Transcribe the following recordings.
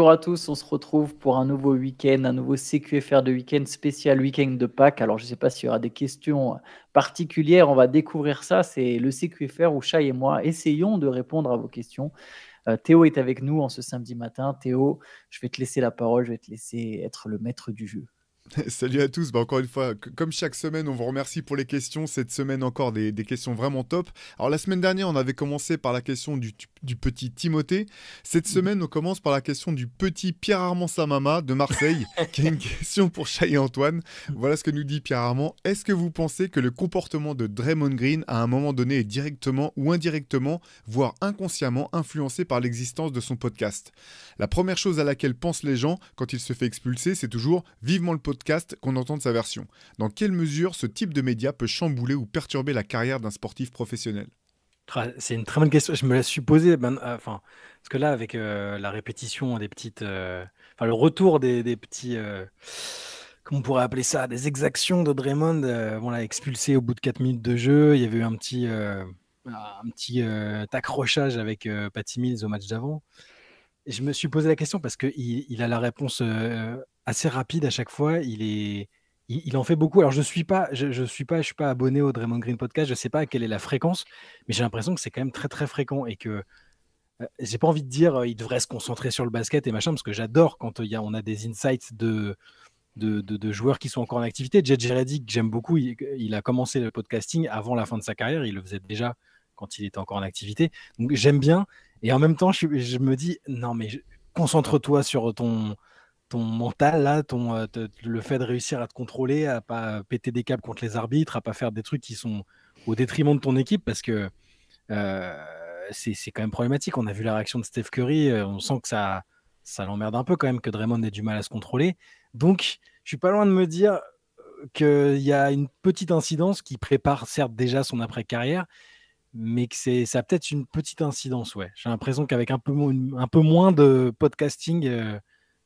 Bonjour à tous, on se retrouve pour un nouveau week-end, un nouveau CQFR de week-end spécial week-end de Pâques. Alors, je ne sais pas s'il y aura des questions particulières, on va découvrir ça. C'est le CQFR où Shai et moi essayons de répondre à vos questions. Théo est avec nous en ce samedi matin. Théo, je vais te laisser la parole, je vais te laisser être le maître du jeu. Salut à tous, encore une fois, comme chaque semaine, on vous remercie pour les questions. Cette semaine encore, des questions vraiment top. Alors la semaine dernière, on avait commencé par la question du petit Timothée. Cette semaine, on commence par la question du petit Pierre-Armand Samama de Marseille, qui a une question pour Shai et Antoine. Voilà ce que nous dit Pierre-Armand. Est-ce que vous pensez que le comportement de Draymond Green, à un moment donné, est directement ou indirectement, voire inconsciemment, influencé par l'existence de son podcast? La première chose à laquelle pensent les gens quand il se fait expulser, c'est toujours vivement le podcast qu'on entende sa version. Dans quelle mesure ce type de média peut chambouler ou perturber la carrière d'un sportif professionnel? C'est une très bonne question. Je me la suis posée, parce que là, avec la répétition des petites, le retour des petits, comment on pourrait appeler ça, des exactions de Draymond. On l'a expulsé au bout de 4 minutes de jeu. Il y avait eu un petit accrochage avec Patty Mills au match d'avant. Et je me suis posé la question parce qu'il a la réponse assez rapide à chaque fois. Il en fait beaucoup. Alors je suis pas abonné au Draymond Green podcast. Je sais pas quelle est la fréquence, mais j'ai l'impression que c'est quand même très très fréquent et que j'ai pas envie de dire il devrait se concentrer sur le basket et machin parce que j'adore quand on a des insights de joueurs qui sont encore en activité. JJ Redick, que j'aime beaucoup, il a commencé le podcasting avant la fin de sa carrière. Il le faisait déjà quand il était encore en activité. Donc j'aime bien. Et en même temps, je me dis, non, mais concentre-toi sur ton mental, là, le fait de réussir à te contrôler, à pas péter des câbles contre les arbitres, à pas faire des trucs qui sont au détriment de ton équipe, parce que c'est quand même problématique. On a vu la réaction de Steph Curry, on sent que ça l'emmerde un peu quand même que Draymond ait du mal à se contrôler. Donc, je suis pas loin de me dire qu'il y a une petite incidence qui prépare certes déjà son après-carrière, mais que ça a peut-être une petite incidence, ouais. J'ai l'impression qu'avec un peu moins de podcasting,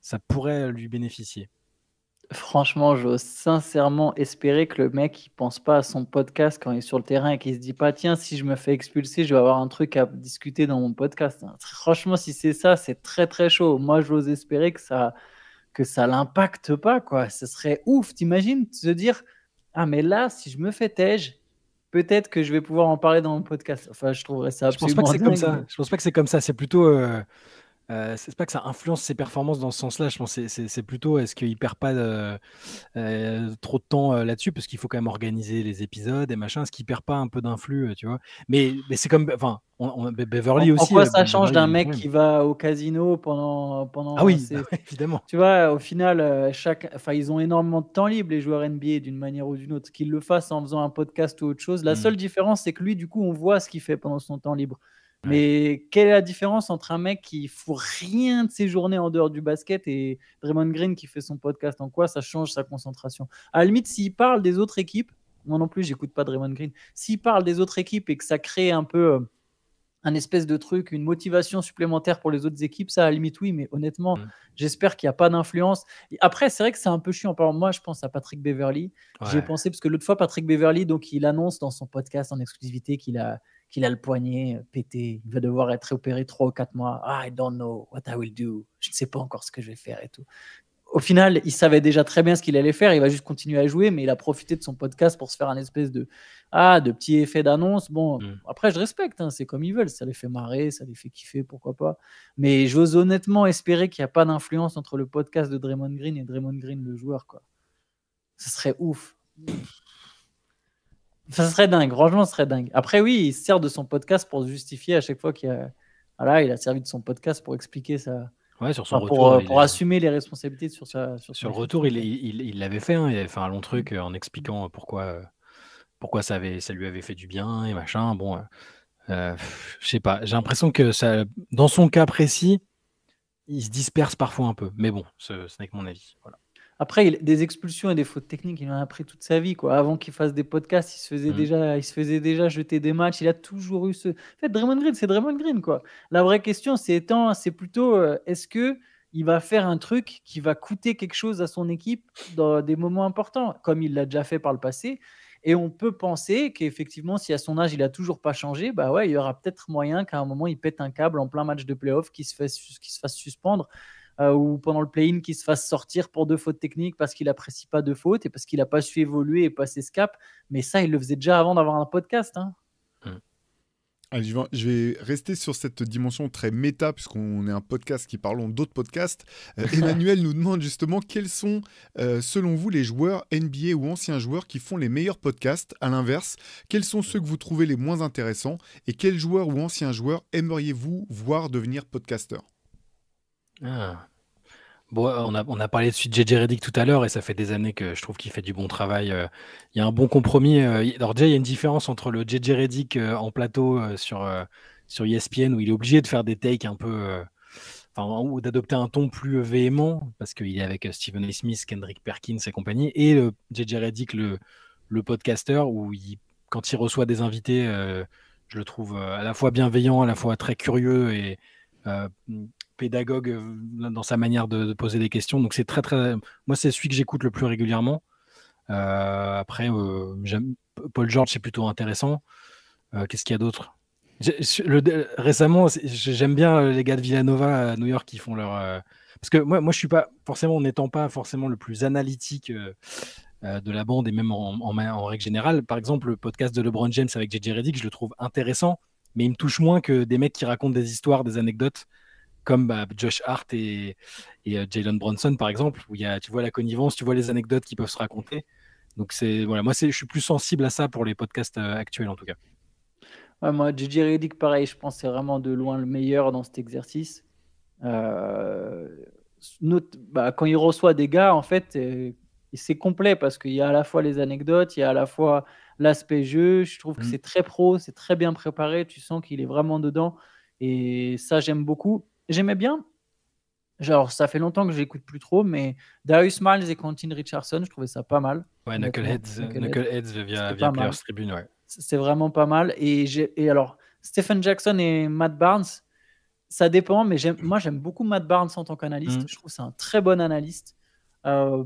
ça pourrait lui bénéficier. Franchement, j'ose sincèrement espérer que le mec, il pense pas à son podcast quand il est sur le terrain et qu'il se dit pas, tiens, si je me fais expulser, je vais avoir un truc à discuter dans mon podcast. Franchement, si c'est ça, c'est très très chaud. Moi, j'ose espérer que ça l'impacte pas, quoi. Ce serait ouf, t'imagines, de se dire, ah, mais là, si je me fais tège, peut-être que je vais pouvoir en parler dans mon podcast. Enfin, je trouverais ça Je pense pas que absolument c'est comme dingue. ça. Je pense pas que c'est comme ça. C'est plutôt, c'est pas que ça influence ses performances dans ce sens-là. Je pense que c'est plutôt est-ce qu'il perd pas trop de temps là-dessus parce qu'il faut quand même organiser les épisodes et machin. Est-ce qu'il perd pas un peu d'influx, tu vois? Mais c'est comme, enfin, Beverly En aussi. quoi ça change Beverly, il y a d'un le même mec problème. qui va au casino Ah pendant oui, ses... évidemment. Tu vois, au final, ils ont énormément de temps libre, les joueurs NBA, d'une manière ou d'une autre. Qu'ils le fassent en faisant un podcast ou autre chose. La seule différence, c'est que lui, du coup, on voit ce qu'il fait pendant son temps libre. Ouais. Mais quelle est la différence entre un mec qui fout rien de ses journées en dehors du basket et Draymond Green qui fait son podcast? En quoi ça change sa concentration? À la limite, s'il parle des autres équipes, moi non plus, j'écoute pas Draymond Green. S'il parle des autres équipes et que ça crée un peu un espèce de truc, une motivation supplémentaire pour les autres équipes, ça à la limite oui, mais honnêtement, j'espère qu'il n'y a pas d'influence. Et après, c'est vrai que c'est un peu chiant. Par exemple, moi, je pense à Patrick Beverly. J'y ai pensé parce que l'autre fois, Patrick Beverly, donc, il annonce dans son podcast en exclusivité qu'il a le poignet pété. Il va devoir être opéré 3 ou 4 mois. I don't know what I will do. Je ne sais pas encore ce que je vais faire et tout. Au final, il savait déjà très bien ce qu'il allait faire. Il va juste continuer à jouer, mais il a profité de son podcast pour se faire un espèce de petit effet d'annonce. Bon, après, je respecte. Hein, c'est comme ils veulent. Ça les fait marrer, ça les fait kiffer, pourquoi pas. Mais j'ose honnêtement espérer qu'il n'y a pas d'influence entre le podcast de Draymond Green et Draymond Green, le joueur, quoi. Ce serait ouf. Ça serait dingue. Franchement, ce serait dingue. Après, oui, il se sert de son podcast pour se justifier à chaque fois qu'il a... Voilà, il a servi de son podcast pour expliquer ça. Ouais, sur son retour. Pour assumer les responsabilités sur le retour, il l'avait fait. Hein, il avait fait un long truc en expliquant pourquoi ça lui avait fait du bien et machin. Bon, je sais pas. J'ai l'impression que ça, dans son cas précis, il se disperse parfois un peu. Mais bon, ce n'est que mon avis. Voilà. Après, des expulsions et des fautes techniques, il en a pris toute sa vie, quoi. Avant qu'il fasse des podcasts, il se faisait déjà jeter des matchs. Il a toujours eu ce. En fait, Draymond Green, c'est Draymond Green, quoi. La vraie question, c'est plutôt est-ce que il va faire un truc qui va coûter quelque chose à son équipe dans des moments importants, comme il l'a déjà fait par le passé. Et on peut penser qu'effectivement, si à son âge, il n'a toujours pas changé, bah ouais, il y aura peut-être moyen qu'à un moment, il pète un câble en plein match de playoff, qu'il se fasse suspendre. ou pendant le play-in qui se fasse sortir pour 2 fautes techniques parce qu'il apprécie pas 2 fautes et parce qu'il a pas su évoluer et passer ce cap. Mais ça, il le faisait déjà avant d'avoir un podcast, hein. Allez, je vais rester sur cette dimension très méta, puisqu'on est un podcast qui parlons d'autres podcasts. Emmanuel nous demande justement quels sont, selon vous, les joueurs NBA ou anciens joueurs qui font les meilleurs podcasts. À l'inverse, quels sont ceux que vous trouvez les moins intéressants et quels joueurs ou anciens joueurs aimeriez-vous voir devenir podcasteurs? Ah. Bon, on a parlé de JJ Redick tout à l'heure et ça fait des années que je trouve qu'il fait du bon travail. Il y a un bon compromis. Alors déjà, il y a une différence entre le JJ Redick en plateau sur ESPN où il est obligé de faire des takes un peu, ou d'adopter un ton plus véhément parce qu'il est avec Stephen A. Smith, Kendrick Perkins et compagnie, et le JJ Redick, le podcasteur, où quand il reçoit des invités, je le trouve à la fois bienveillant, à la fois très curieux et pédagogue dans sa manière de poser des questions. Donc c'est très, moi c'est celui que j'écoute le plus régulièrement. Après, Paul George, c'est plutôt intéressant. Qu'est-ce qu'il y a d'autre? Récemment, j'aime bien les gars de Villanova à New York qui font leur... parce que moi je suis pas forcément, n'étant pas forcément le plus analytique de la bande et même en règle générale. Par exemple, le podcast de LeBron James avec JJ Redick, je le trouve intéressant, mais il me touche moins que des mecs qui racontent des histoires, des anecdotes, comme Josh Hart et Jalen Brunson, par exemple, où tu vois la connivence, tu vois les anecdotes qui peuvent se raconter. Donc, moi, je suis plus sensible à ça pour les podcasts actuels, en tout cas. Ouais, moi, JJ Redick, pareil, je pense que c'est vraiment de loin le meilleur dans cet exercice. Quand il reçoit des gars, en fait, c'est complet parce qu'il y a à la fois les anecdotes, il y a à la fois l'aspect jeu. Je trouve que c'est très pro, c'est très bien préparé. Tu sens qu'il est vraiment dedans. Et ça, j'aime beaucoup. J'aimais bien, genre ça fait longtemps que je n'écoute plus trop, mais Darius Miles et Quentin Richardson, je trouvais ça pas mal. Ouais, Knuckleheads via Players Tribune, ouais. C'est vraiment pas mal. Et alors, Stephen Jackson et Matt Barnes, ça dépend, mais moi j'aime beaucoup Matt Barnes en tant qu'analyste. Je trouve que c'est un très bon analyste.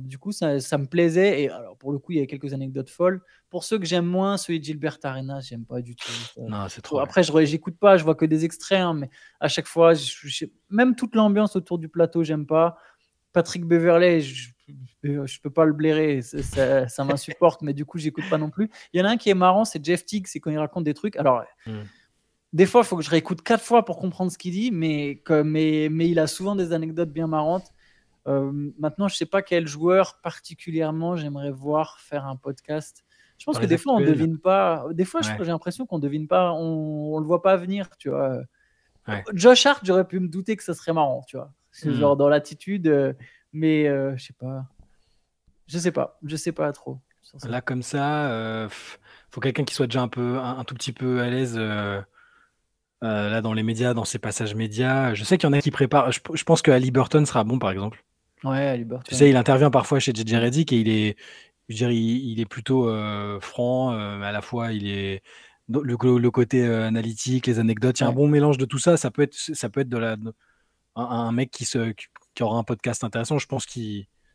Du coup, ça me plaisait. Et alors, pour le coup, il y a quelques anecdotes folles. Pour ceux que j'aime moins, celui de Gilbert Arenas, j'aime pas du tout. Non, c'est trop. Après, j'écoute pas, je vois que des extraits, hein, mais à chaque fois, même toute l'ambiance autour du plateau, j'aime pas. Patrick Beverley, je peux pas le blairer, ça m'insupporte, mais du coup, j'écoute pas non plus. Il y en a un qui est marrant, c'est Jeff Teague, c'est quand il raconte des trucs. Alors, des fois, il faut que je réécoute 4 fois pour comprendre ce qu'il dit, mais il a souvent des anecdotes bien marrantes. Maintenant, je sais pas quel joueur particulièrement j'aimerais voir faire un podcast. Je pense que des fois, on devine pas. Des fois, j'ai l'impression qu'on devine pas, on le voit pas venir, tu vois. Ouais. Josh Hart, j'aurais pu me douter que ça serait marrant, tu vois. Genre dans l'attitude, mais je sais pas. Je sais pas trop. Là, comme ça, faut quelqu'un qui soit déjà un tout petit peu à l'aise. Là, dans les médias, dans ses passages médias, je sais qu'il y en a qui préparent. Je pense que Ali Burton sera bon, par exemple. Ouais, Ali Burton. Tu sais, il intervient parfois chez JJ Redick et il est plutôt franc, mais à la fois il est le côté analytique, les anecdotes. Il y a un bon mélange de tout ça. Ça peut être un mec qui aura un podcast intéressant. Je pense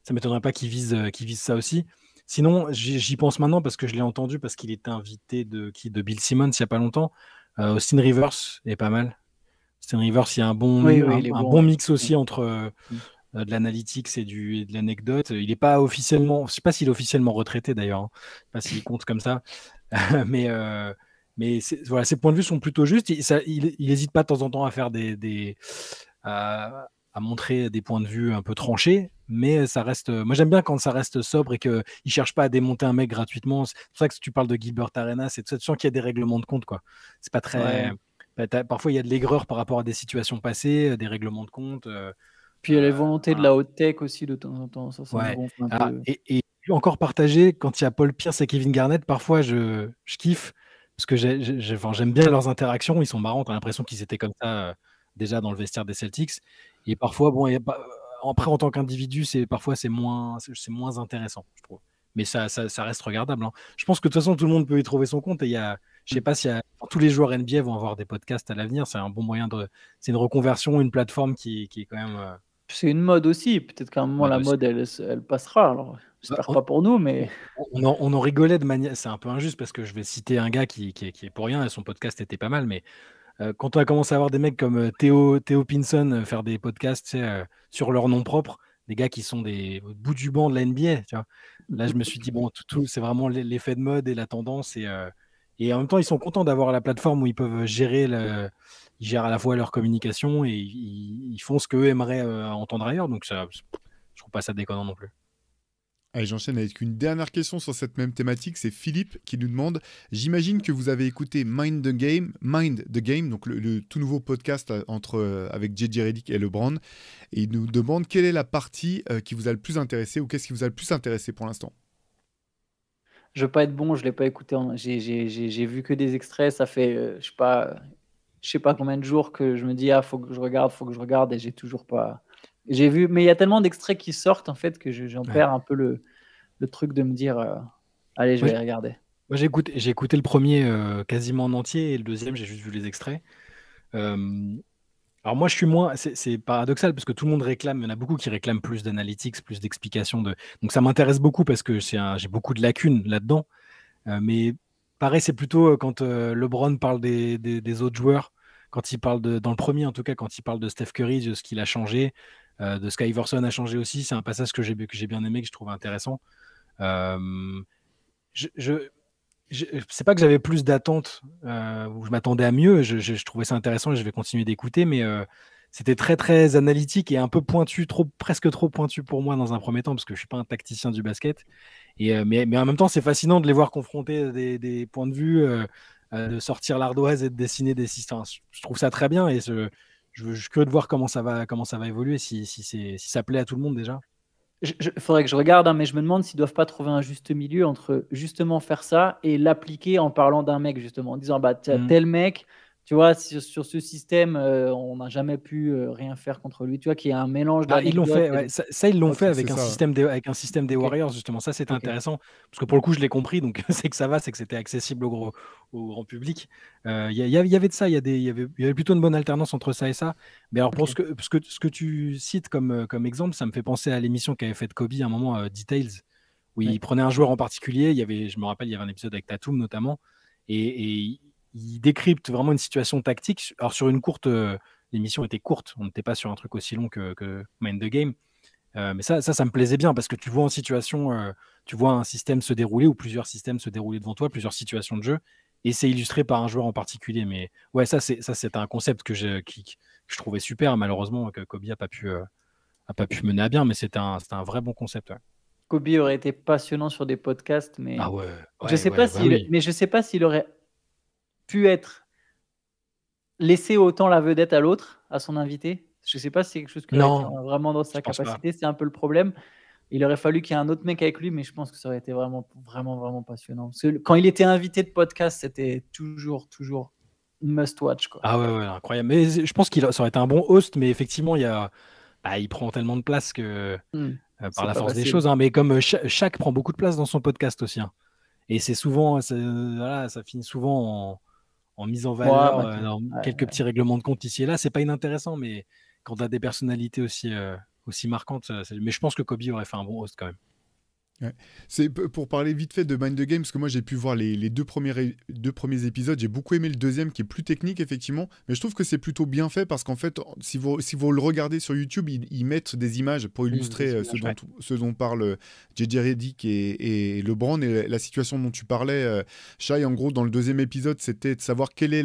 ça m'étonnerait pas qu'il vise ça aussi. Sinon, j'y pense maintenant parce que je l'ai entendu, parce qu'il était invité de Bill Simmons il y a pas longtemps. Austin Rivers est pas mal. Austin Rivers, il y a un bon mix aussi entre de l'analytics et de l'anecdote. Il n'est pas officiellement, je sais pas s'il est officiellement retraité d'ailleurs, hein. Je sais pas s'il compte comme ça, mais voilà, ses points de vue sont plutôt justes. Il n'hésite pas de temps en temps à faire à montrer des points de vue un peu tranchés, mais ça reste. Moi, j'aime bien quand ça reste sobre et qu'il ne cherche pas à démonter un mec gratuitement. C'est pour ça que si tu parles de Gilbert Arenas, c'est tu sens qu'il y a des règlements de compte, quoi. C'est pas très. Ouais. Parfois, il y a de l'aigreur par rapport à des situations passées, des règlements de compte. Puis il y a les volontés de la haute tech aussi de temps en temps. Ça me gonfle un peu. Et encore partagé, quand il y a Paul Pierce et Kevin Garnett, parfois je kiffe parce que j'aime bien leurs interactions. Ils sont marrants. T'as l'impression qu'ils étaient comme ça déjà dans le vestiaire des Celtics. Et parfois, après en tant qu'individu, parfois c'est moins intéressant, je trouve. Mais ça reste regardable, hein. Je pense que de toute façon, tout le monde peut y trouver son compte. Et je sais pas si tous les joueurs NBA vont avoir des podcasts à l'avenir. C'est un bon moyen c'est une reconversion, une plateforme qui est quand même. C'est une mode aussi. Peut-être qu'à un moment, la mode, elle passera. Alors, j'espère pas pour nous, mais. On en rigolait de manière. C'est un peu injuste parce que je vais citer un gars qui est pour rien et son podcast était pas mal, mais Quand on a commencé à avoir des mecs comme Theo Pinson faire des podcasts, tu sais, sur leur nom propre, des gars qui sont au bout du banc de la NBA, tu vois. Là, je me suis dit, bon, c'est vraiment l'effet de mode et la tendance. Et en même temps, ils sont contents d'avoir la plateforme où ils peuvent ils gèrent à la fois leur communication et ils font ce qu'eux aimeraient entendre ailleurs. Donc, ça, je trouve pas ça déconnant non plus. Allez, j'enchaîne avec une dernière question sur cette même thématique. C'est Philippe qui nous demande, j'imagine que vous avez écouté Mind the Game, donc le tout nouveau podcast avec JJ Redick et LeBron. Et il nous demande quelle est la partie qui vous a le plus intéressé ou qu'est-ce qui vous a le plus intéressé pour l'instant. Je veux pas être bon, je l'ai pas écouté. J'ai vu que des extraits. Ça fait, je sais pas combien de jours que je me dis, faut que je regarde, et j'ai toujours pas. J'ai vu, mais il y a tellement d'extraits qui sortent en fait que j'en perds un peu le truc de me dire, allez, je vais regarder. Moi, j'ai écouté le premier quasiment en entier et le deuxième, j'ai juste vu les extraits. Alors moi, je suis moins. C'est paradoxal parce que tout le monde réclame. Il y en a beaucoup qui réclament plus d'analytics, plus d'explications. Donc ça m'intéresse beaucoup parce que j'ai beaucoup de lacunes là-dedans. Mais pareil, c'est plutôt quand LeBron parle des autres joueurs, quand il parle dans le premier en tout cas, quand il parle de Steph Curry, de ce qu'il a changé, de ce qu'Iverson a changé aussi. C'est un passage que j'ai bien aimé, que je trouve intéressant. C'est pas que j'avais plus d'attentes où je m'attendais à mieux. Je trouvais ça intéressant et je vais continuer d'écouter, mais c'était très très analytique et un peu pointu, presque trop pointu pour moi dans un premier temps parce que je suis pas un tacticien du basket. Mais en même temps, c'est fascinant de les voir confronter des points de vue, de sortir l'ardoise et de dessiner des systèmes. Je trouve ça très bien et je suis curieux de voir comment ça va évoluer, si ça plaît à tout le monde déjà. Il faudrait que je regarde, mais je me demande s'ils ne doivent pas trouver un juste milieu entre justement faire ça et l'appliquer en parlant d'un mec, justement, en disant tel mec, tu vois, sur ce système, on n'a jamais pu rien faire contre lui. Tu vois, qu'il y a un mélange ils l'ont fait, ouais. Ça, ils l'ont fait avec un système des Warriors, justement. Ça, c'était intéressant. Parce que pour le coup, je l'ai compris, donc c'est que ça va, c'est que c'était accessible au grand public. Il y avait de ça, il y avait plutôt une bonne alternance entre ça et ça. Mais alors, pour ce que tu cites comme exemple, ça me fait penser à l'émission qu'avait faite Kobe à un moment, Details, où il prenait un joueur en particulier. Je me rappelle, il y avait un épisode avec Tatum notamment. Et il décrypte vraiment une situation tactique. Alors, sur une l'émission était courte, on n'était pas sur un truc aussi long que Mind the Game. Mais ça me plaisait bien parce que tu vois en situation, tu vois un système se dérouler ou plusieurs systèmes se dérouler devant toi, plusieurs situations de jeu, et c'est illustré par un joueur en particulier. Mais ouais, ça c'est un concept que je trouvais super. Malheureusement, que Kobe n'a pas pu mener à bien, mais c'était un vrai bon concept. Ouais. Kobe aurait été passionnant sur des podcasts, mais je sais pas s'il aurait pu être laisser autant la vedette à l'autre, à son invité. Je sais pas si c'est quelque chose qui aurait été vraiment dans sa capacité. C'est un peu le problème. Il aurait fallu qu'il y ait un autre mec avec lui, mais je pense que ça aurait été vraiment, vraiment, vraiment passionnant. Parce que quand il était invité de podcast, c'était toujours must-watch. Ah ouais, incroyable. Mais je pense ça aurait été un bon host, mais effectivement, il prend tellement de place que par la force des choses. Hein, mais comme Shaq prend beaucoup de place dans son podcast aussi. Hein. Et c'est souvent, ça finit souvent en mise en valeur, quelques petits règlements de compte ici et là. C'est pas inintéressant, mais quand tu as des personnalités aussi marquantes, mais je pense que Kobe aurait fait un bon host quand même. Ouais. C'est pour parler vite fait de Mind the Game, parce que moi j'ai pu voir les deux premiers épisodes, j'ai beaucoup aimé le deuxième qui est plus technique effectivement, mais je trouve que c'est plutôt bien fait parce qu'en fait si vous le regardez sur YouTube, ils mettent des images pour illustrer ce dont parle JJ Redick et LeBron, et la situation dont tu parlais, Shai. En gros, dans le deuxième épisode, c'était de savoir quelle est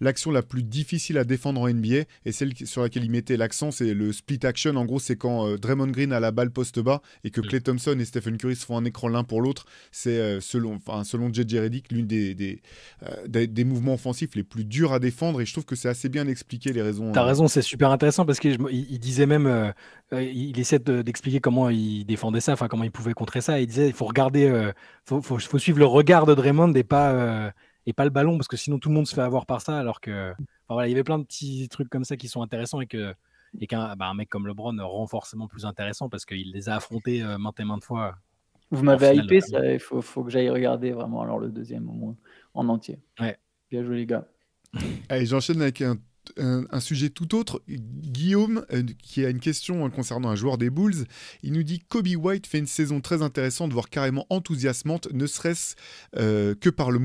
l'action la plus difficile à défendre en NBA, et celle sur laquelle il mettait l'accent, c'est le split action. En gros, c'est quand Draymond Green a la balle poste bas et que Klay Thompson et Stephen Curry se font un écran l'un pour l'autre. C'est selon JJ Redick l'une des mouvements offensifs les plus durs à défendre, et je trouve que c'est assez bien expliqué les raisons. T'as raison, c'est super intéressant parce qu'il disait même, il essaie d'expliquer comment il défendait ça, enfin comment il pouvait contrer ça. Il disait il faut regarder, faut suivre le regard de Draymond et pas le ballon, parce que sinon tout le monde se fait avoir par ça. Alors que il y avait plein de petits trucs comme ça qui sont intéressants et qu'un mec comme LeBron rend forcément plus intéressant parce qu'il les a affrontés maintes et maintes fois. Vous m'avez hypé, il faut que j'aille regarder vraiment alors le deuxième au moins en entier. Ouais. Bien joué les gars. Allez, j'enchaîne avec un sujet tout autre. Guillaume, qui a une question concernant un joueur des Bulls, il nous dit: Kobe White fait une saison très intéressante, voire carrément enthousiasmante, ne serait-ce que par le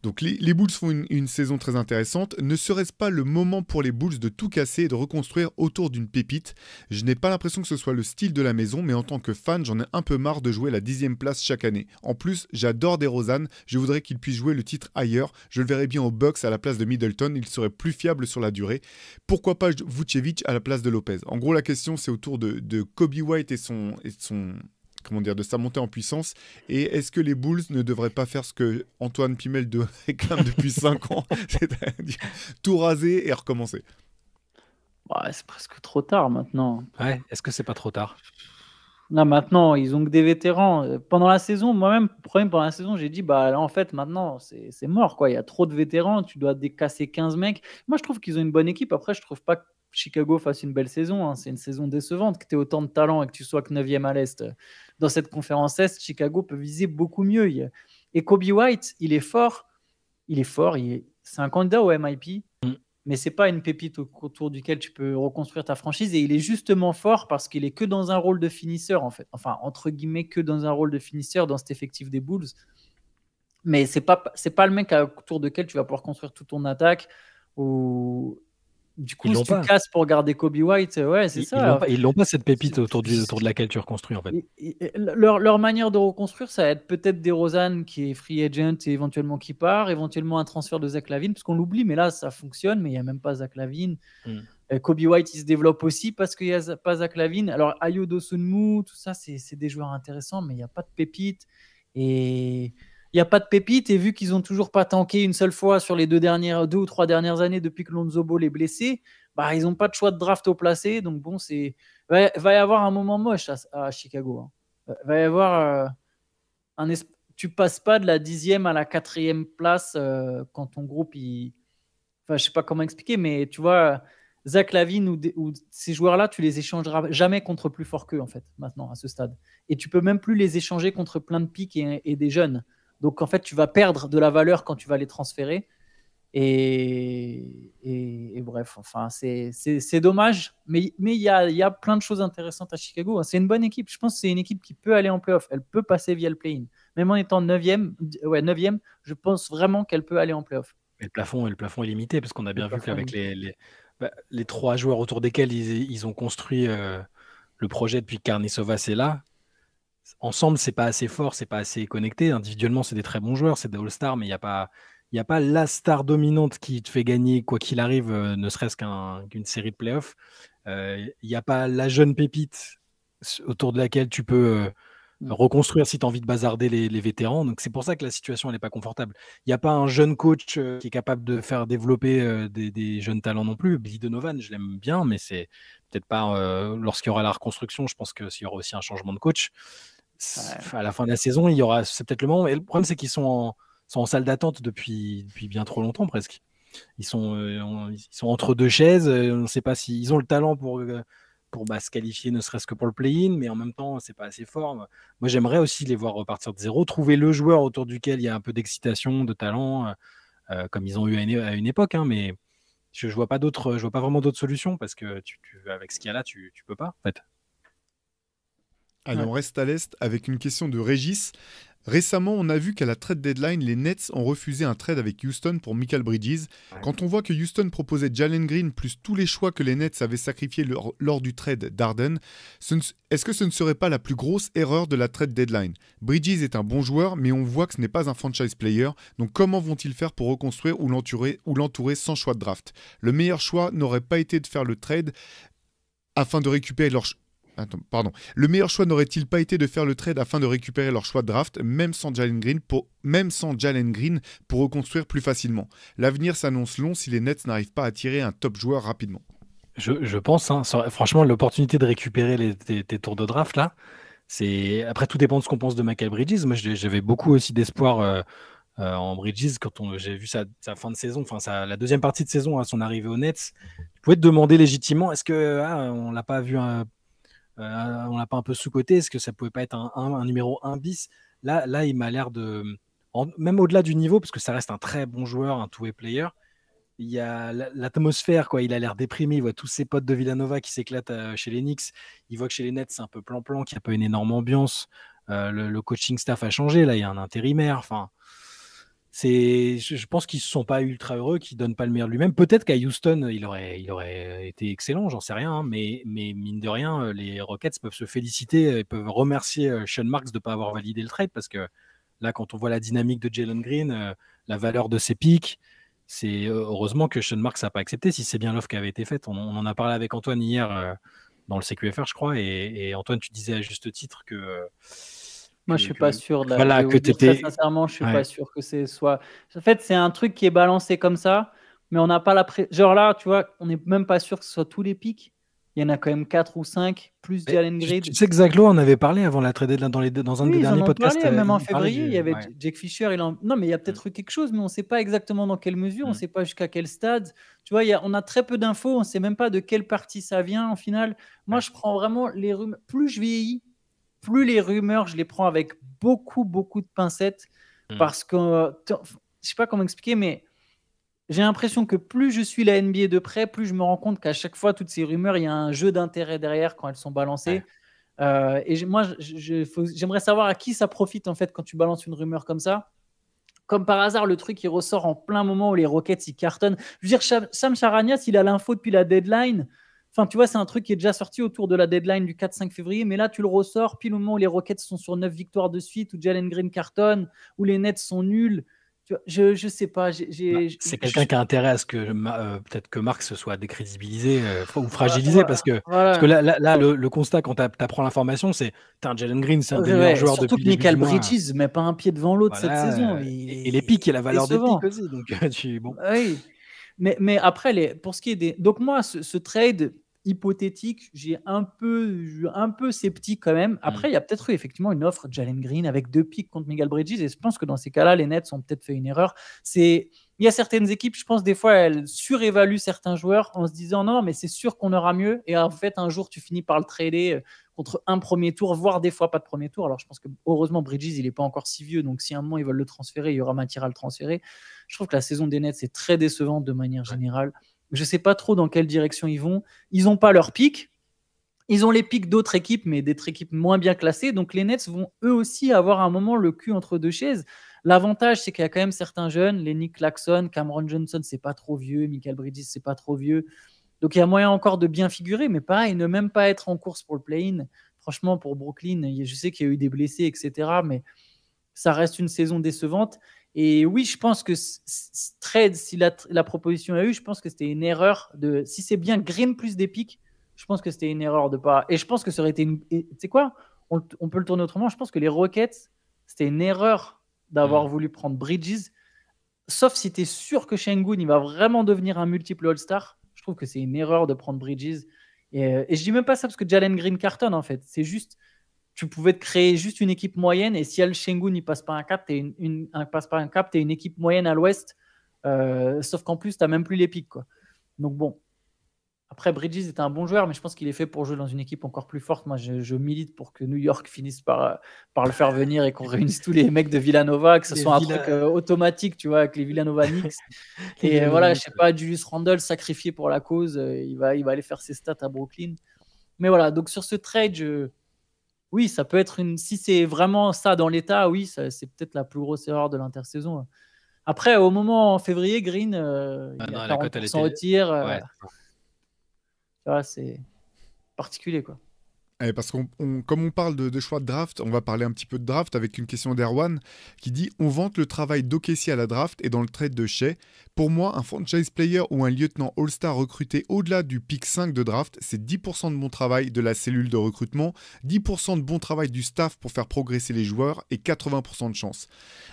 Donc les Bulls font une saison très intéressante. Ne serait-ce pas le moment pour les Bulls de tout casser et de reconstruire autour d'une pépite? Je n'ai pas l'impression que ce soit le style de la maison, mais en tant que fan, j'en ai un peu marre de jouer la 10e place chaque année. En plus, j'adore DeRozan, je voudrais qu'il puisse jouer le titre ailleurs. Je le verrais bien aux Bucks à la place de Middleton, il serait plus fiable sur la durée. Pourquoi pas Vucevic à la place de Lopez? En gros, la question c'est autour de Kobe White et son comment dire, de sa montée en puissance. Et est-ce que les Bulls ne devraient pas faire ce que Antoine Pimel réclame depuis 5 ans, c'est-à-dire tout raser et recommencer? Bah, c'est presque trop tard maintenant. Ouais, est-ce que c'est pas trop tard? Là, maintenant, ils ont que des vétérans. Pendant la saison, moi-même, pendant la saison, j'ai dit, bah là, en fait, maintenant, c'est mort, quoi. Il y a trop de vétérans, tu dois décasser 15 mecs. Moi, je trouve qu'ils ont une bonne équipe. Après, je trouve pas que Chicago fasse une belle saison, hein. C'est une saison décevante. Que tu aies autant de talent et que tu sois que 9e à l'Est. Dans cette conférence Est, Chicago peut viser beaucoup mieux. Et Kobe White, il est fort. C'est un candidat au MIP. Mais c'est pas une pépite autour duquel tu peux reconstruire ta franchise. Et il est justement fort parce qu'il est que dans un rôle de finisseur, en fait. Enfin, entre guillemets, que dans un rôle de finisseur dans cet effectif des Bulls. Mais c'est pas le mec autour duquel tu vas pouvoir construire toute ton attaque. Ou... Du coup, si tu casses pour garder Kobe White, ouais, c'est ça. Ils l'ont pas cette pépite autour de laquelle tu reconstruis, en fait. Leur manière de reconstruire, ça va être peut-être DeRozan qui est free agent et éventuellement qui part, éventuellement un transfert de Zach LaVine, parce qu'on l'oublie, mais là, ça fonctionne, mais il n'y a même pas Zach LaVine. Kobe White, il se développe aussi parce qu'il n'y a pas Zach LaVine. Alors, Ayo Dosunmu, tout ça, c'est des joueurs intéressants, mais il n'y a pas de pépite. Et... Il n'y a pas de pépite, et vu qu'ils n'ont toujours pas tanké une seule fois sur les 2 ou 3 dernières années depuis que Lonzo Ball est blessé, bah, ils n'ont pas de choix de draft au placé. Donc bon, va y avoir un moment moche à Chicago. Hein. Va y avoir tu passes pas de la 10e à la 4e place quand ton groupe Enfin, je sais pas comment expliquer, mais tu vois, Zach LaVine ou ces joueurs-là, tu les échangeras jamais contre plus fort qu'eux en fait maintenant à ce stade. Et tu peux même plus les échanger contre plein de pics et des jeunes. Donc, en fait, tu vas perdre de la valeur quand tu vas les transférer. Et bref, enfin, c'est dommage. Mais il y a plein de choses intéressantes à Chicago. C'est une bonne équipe. Je pense que c'est une équipe qui peut aller en playoff. Elle peut passer via le play-in. Même en étant 9e, je pense vraiment qu'elle peut aller en playoff. Et le plafond est limité, parce qu'on a bien vu qu'avec les 3 joueurs autour desquels ils ont construit le projet depuis que Karnisovas est là, ensemble, c'est pas assez fort, c'est pas assez connecté. Individuellement, c'est des très bons joueurs, c'est des All-Stars, mais il n'y a pas la star dominante qui te fait gagner, quoi qu'il arrive, ne serait-ce qu'une série de playoffs. Il n'y a pas la jeune pépite autour de laquelle tu peux reconstruire si tu as envie de bazarder les vétérans. Donc, c'est pour ça que la situation n'est pas confortable. Il n'y a pas un jeune coach qui est capable de faire développer des jeunes talents non plus. Billy Donovan, je l'aime bien, mais c'est peut-être pas lorsqu'il y aura la reconstruction. Je pense qu'il y aura aussi un changement de coach. À la fin de la saison, c'est peut-être le moment. Et le problème, c'est qu'ils sont en salle d'attente depuis bien trop longtemps presque. Ils sont entre 2 chaises. On ne sait pas s'ils ont le talent pour se qualifier, ne serait-ce que pour le play-in, mais en même temps, c'est pas assez fort. Moi, j'aimerais aussi les voir repartir de zéro, trouver le joueur autour duquel il y a un peu d'excitation, de talent, comme ils ont eu à une époque. Hein, mais je vois pas vraiment d'autres solutions, parce que avec ce qu'il y a là, tu peux pas, en fait. Allez, on reste à l'Est avec une question de Régis. Récemment, on a vu qu'à la trade deadline, les Nets ont refusé un trade avec Houston pour Mikal Bridges. Quand on voit que Houston proposait Jalen Green plus tous les choix que les Nets avaient sacrifiés lors du trade d'Harden, est-ce que ce ne serait pas la plus grosse erreur de la trade deadline? Bridges est un bon joueur, mais on voit que ce n'est pas un franchise player. Donc comment vont-ils faire pour reconstruire ou l'entourer sans choix de draft? Le meilleur choix n'aurait pas été de faire le trade afin de récupérer leur... Le meilleur choix n'aurait-il pas été de faire le trade afin de récupérer leur choix de draft, même sans Jalen Green pour reconstruire plus facilement? L'avenir s'annonce long si les Nets n'arrivent pas à attirer un top joueur rapidement. Je pense, hein, franchement, l'opportunité de récupérer tes tours de draft, là, après, tout dépend de ce qu'on pense de Mikal Bridges. Moi, j'avais beaucoup aussi d'espoir en Bridges quand j'ai vu sa fin de saison, la deuxième partie de saison à son arrivée aux Nets. Tu pouvais te demander légitimement, est-ce qu'on l'a pas vu on l'a pas un peu sous-coté? Est-ce que ça pouvait pas être un numéro 1 bis? Là, il m'a l'air même au-delà du niveau, parce que ça reste un très bon joueur, un two-way player. Il y a l'atmosphère, quoi. Il a l'air déprimé. Il voit tous ses potes de Villanova qui s'éclatent chez les Knicks. Il voit que chez les Nets, c'est un peu plan-plan, qu'il n'y a pas une énorme ambiance. Le coaching staff a changé. Là, il y a un intérimaire. Enfin, Je pense qu'ils ne se sont pas ultra heureux, qu'ils ne donnent pas le meilleur de lui-même. Peut-être qu'à Houston, il aurait été excellent, j'en sais rien. Hein, mais mine de rien, les Rockets peuvent se féliciter et peuvent remercier Sean Marks de ne pas avoir validé le trade parce que là, quand on voit la dynamique de Jalen Green, la valeur de ses pics, c'est heureusement que Sean Marks n'a pas accepté si c'est bien l'offre qui avait été faite. On en a parlé avec Antoine hier dans le CQFR, je crois. Et Antoine, tu disais à juste titre que. Moi, je suis pas sûr. Je Voilà, vais que vous dire très sincèrement, je suis pas sûr que c'est soit. En fait, c'est un truc qui est balancé comme ça, mais on n'a pas la genre là, tu vois, on n'est même pas sûr que ce soit tous les pics. Il y en a quand même 4 ou 5 plus Jalen Green. Tu sais que Zach Lowe en avait parlé avant la trade dans un des derniers podcasts. Parlé, même en février, il y avait Jake Fisher. Non, mais il y a peut-être eu quelque chose, mais on ne sait pas exactement dans quelle mesure, on ne sait pas jusqu'à quel stade. Tu vois, on a très peu d'infos, on ne sait même pas de quelle partie ça vient. En final, moi, je prends vraiment les rumeurs. Plus je vieillis, plus les rumeurs, je les prends avec beaucoup, beaucoup de pincettes, parce que je ne sais pas comment expliquer, mais j'ai l'impression que plus je suis la NBA de près, plus je me rends compte qu'à chaque fois, toutes ces rumeurs, il y a un jeu d'intérêt derrière quand elles sont balancées. Et moi, j'aimerais savoir à qui ça profite en fait quand tu balances une rumeur comme ça. Comme par hasard, le truc il ressort en plein moment où les Rockets ils cartonnent. Je veux dire, Sam Charanias, il a l'info depuis la deadline. Enfin, tu vois, c'est un truc qui est déjà sorti autour de la deadline du 4-5 février, mais là, tu le ressors pile au moment où les Rockets sont sur 9 victoires de suite, où Jalen Green cartonne, où les Nets sont nuls. Je sais pas. C'est quelqu'un qui a intérêt à ce que peut-être que Marks soit décrédibilisé ou fragilisé parce que là le constat quand tu apprends l'information, c'est Jalen Green, c'est un des meilleurs joueurs depuis le début. Surtout que Mikal Bridges met pas un pied devant l'autre cette saison. Et les pics et la valeur des pics aussi. Donc, bon. Oui. Mais après, pour ce qui est des. Donc, moi, ce trade hypothétique, j'ai un peu sceptique quand même. Après, il y a peut-être eu effectivement une offre de Jalen Green avec 2 pics contre Mikal Bridges. Et je pense que dans ces cas-là, les Nets ont peut-être fait une erreur. Il y a certaines équipes, je pense, des fois, elles surévaluent certains joueurs en se disant non, mais c'est sûr qu'on aura mieux. Et en fait, un jour, tu finis par le trader contre un premier tour, voire des fois pas de premier tour. Alors, je pense que heureusement, Bridges, il n'est pas encore si vieux. Donc, si à un moment, ils veulent le transférer, il y aura matière à le transférer. Je trouve que la saison des Nets est très décevante de manière générale. Je ne sais pas trop dans quelle direction ils vont. Ils n'ont pas leur pic. Ils ont les pics d'autres équipes, mais d'autres équipes moins bien classées. Donc les Nets vont eux aussi avoir un moment le cul entre deux chaises. L'avantage, c'est qu'il y a quand même certains jeunes. Les Nick Claxton, Cameron Johnson, c'est pas trop vieux. Mikal Bridges, c'est pas trop vieux. Donc il y a moyen encore de bien figurer, mais pareil, ne même pas être en course pour le play-in. Franchement, pour Brooklyn, je sais qu'il y a eu des blessés, etc. Mais ça reste une saison décevante. Et oui, je pense que trade, si la proposition a eu, je pense que c'était une erreur de. Si c'est bien Green plus des pics, je pense que c'était une erreur de pas. Et je pense que ça aurait été une. Tu sais quoi, on peut le tourner autrement. Je pense que les Rockets, c'était une erreur d'avoir voulu prendre Bridges. Sauf si tu es sûr que Şengün, il va vraiment devenir un multiple All-Star. Je trouve que c'est une erreur de prendre Bridges. Et je dis même pas ça parce que Jalen Green cartonne, en fait. C'est juste. Tu pouvais te créer juste une équipe moyenne et si Al Şengün ne passe pas un cap, tu es une équipe moyenne à l'ouest. Sauf qu'en plus, tu n'as même plus les pics. Quoi. Donc bon. Après, Bridges est un bon joueur, mais je pense qu'il est fait pour jouer dans une équipe encore plus forte. Moi, je milite pour que New York finisse par le faire venir et qu'on réunisse tous les mecs de Villanova, que ce soit un truc automatique, tu vois, avec les Villanova Knicks. Et voilà, je sais pas, Julius Randle sacrifié pour la cause, il va aller faire ses stats à Brooklyn. Mais voilà, donc sur ce trade, oui, ça peut être si c'est vraiment ça dans l'état, oui, c'est peut-être la plus grosse erreur de l'intersaison. Après, au moment en février, Green, il y a 40% au tir. C'est particulier, quoi. Parce comme on parle de choix de draft, on va parler un petit peu de draft avec une question d'Erwan qui dit « On vante le travail d'Okessi à la draft et dans le trade de Shai. Pour moi, un franchise player ou un lieutenant All-Star recruté au-delà du pick 5 de draft, c'est 10% de bon travail de la cellule de recrutement, 10% de bon travail du staff pour faire progresser les joueurs et 80% de chance.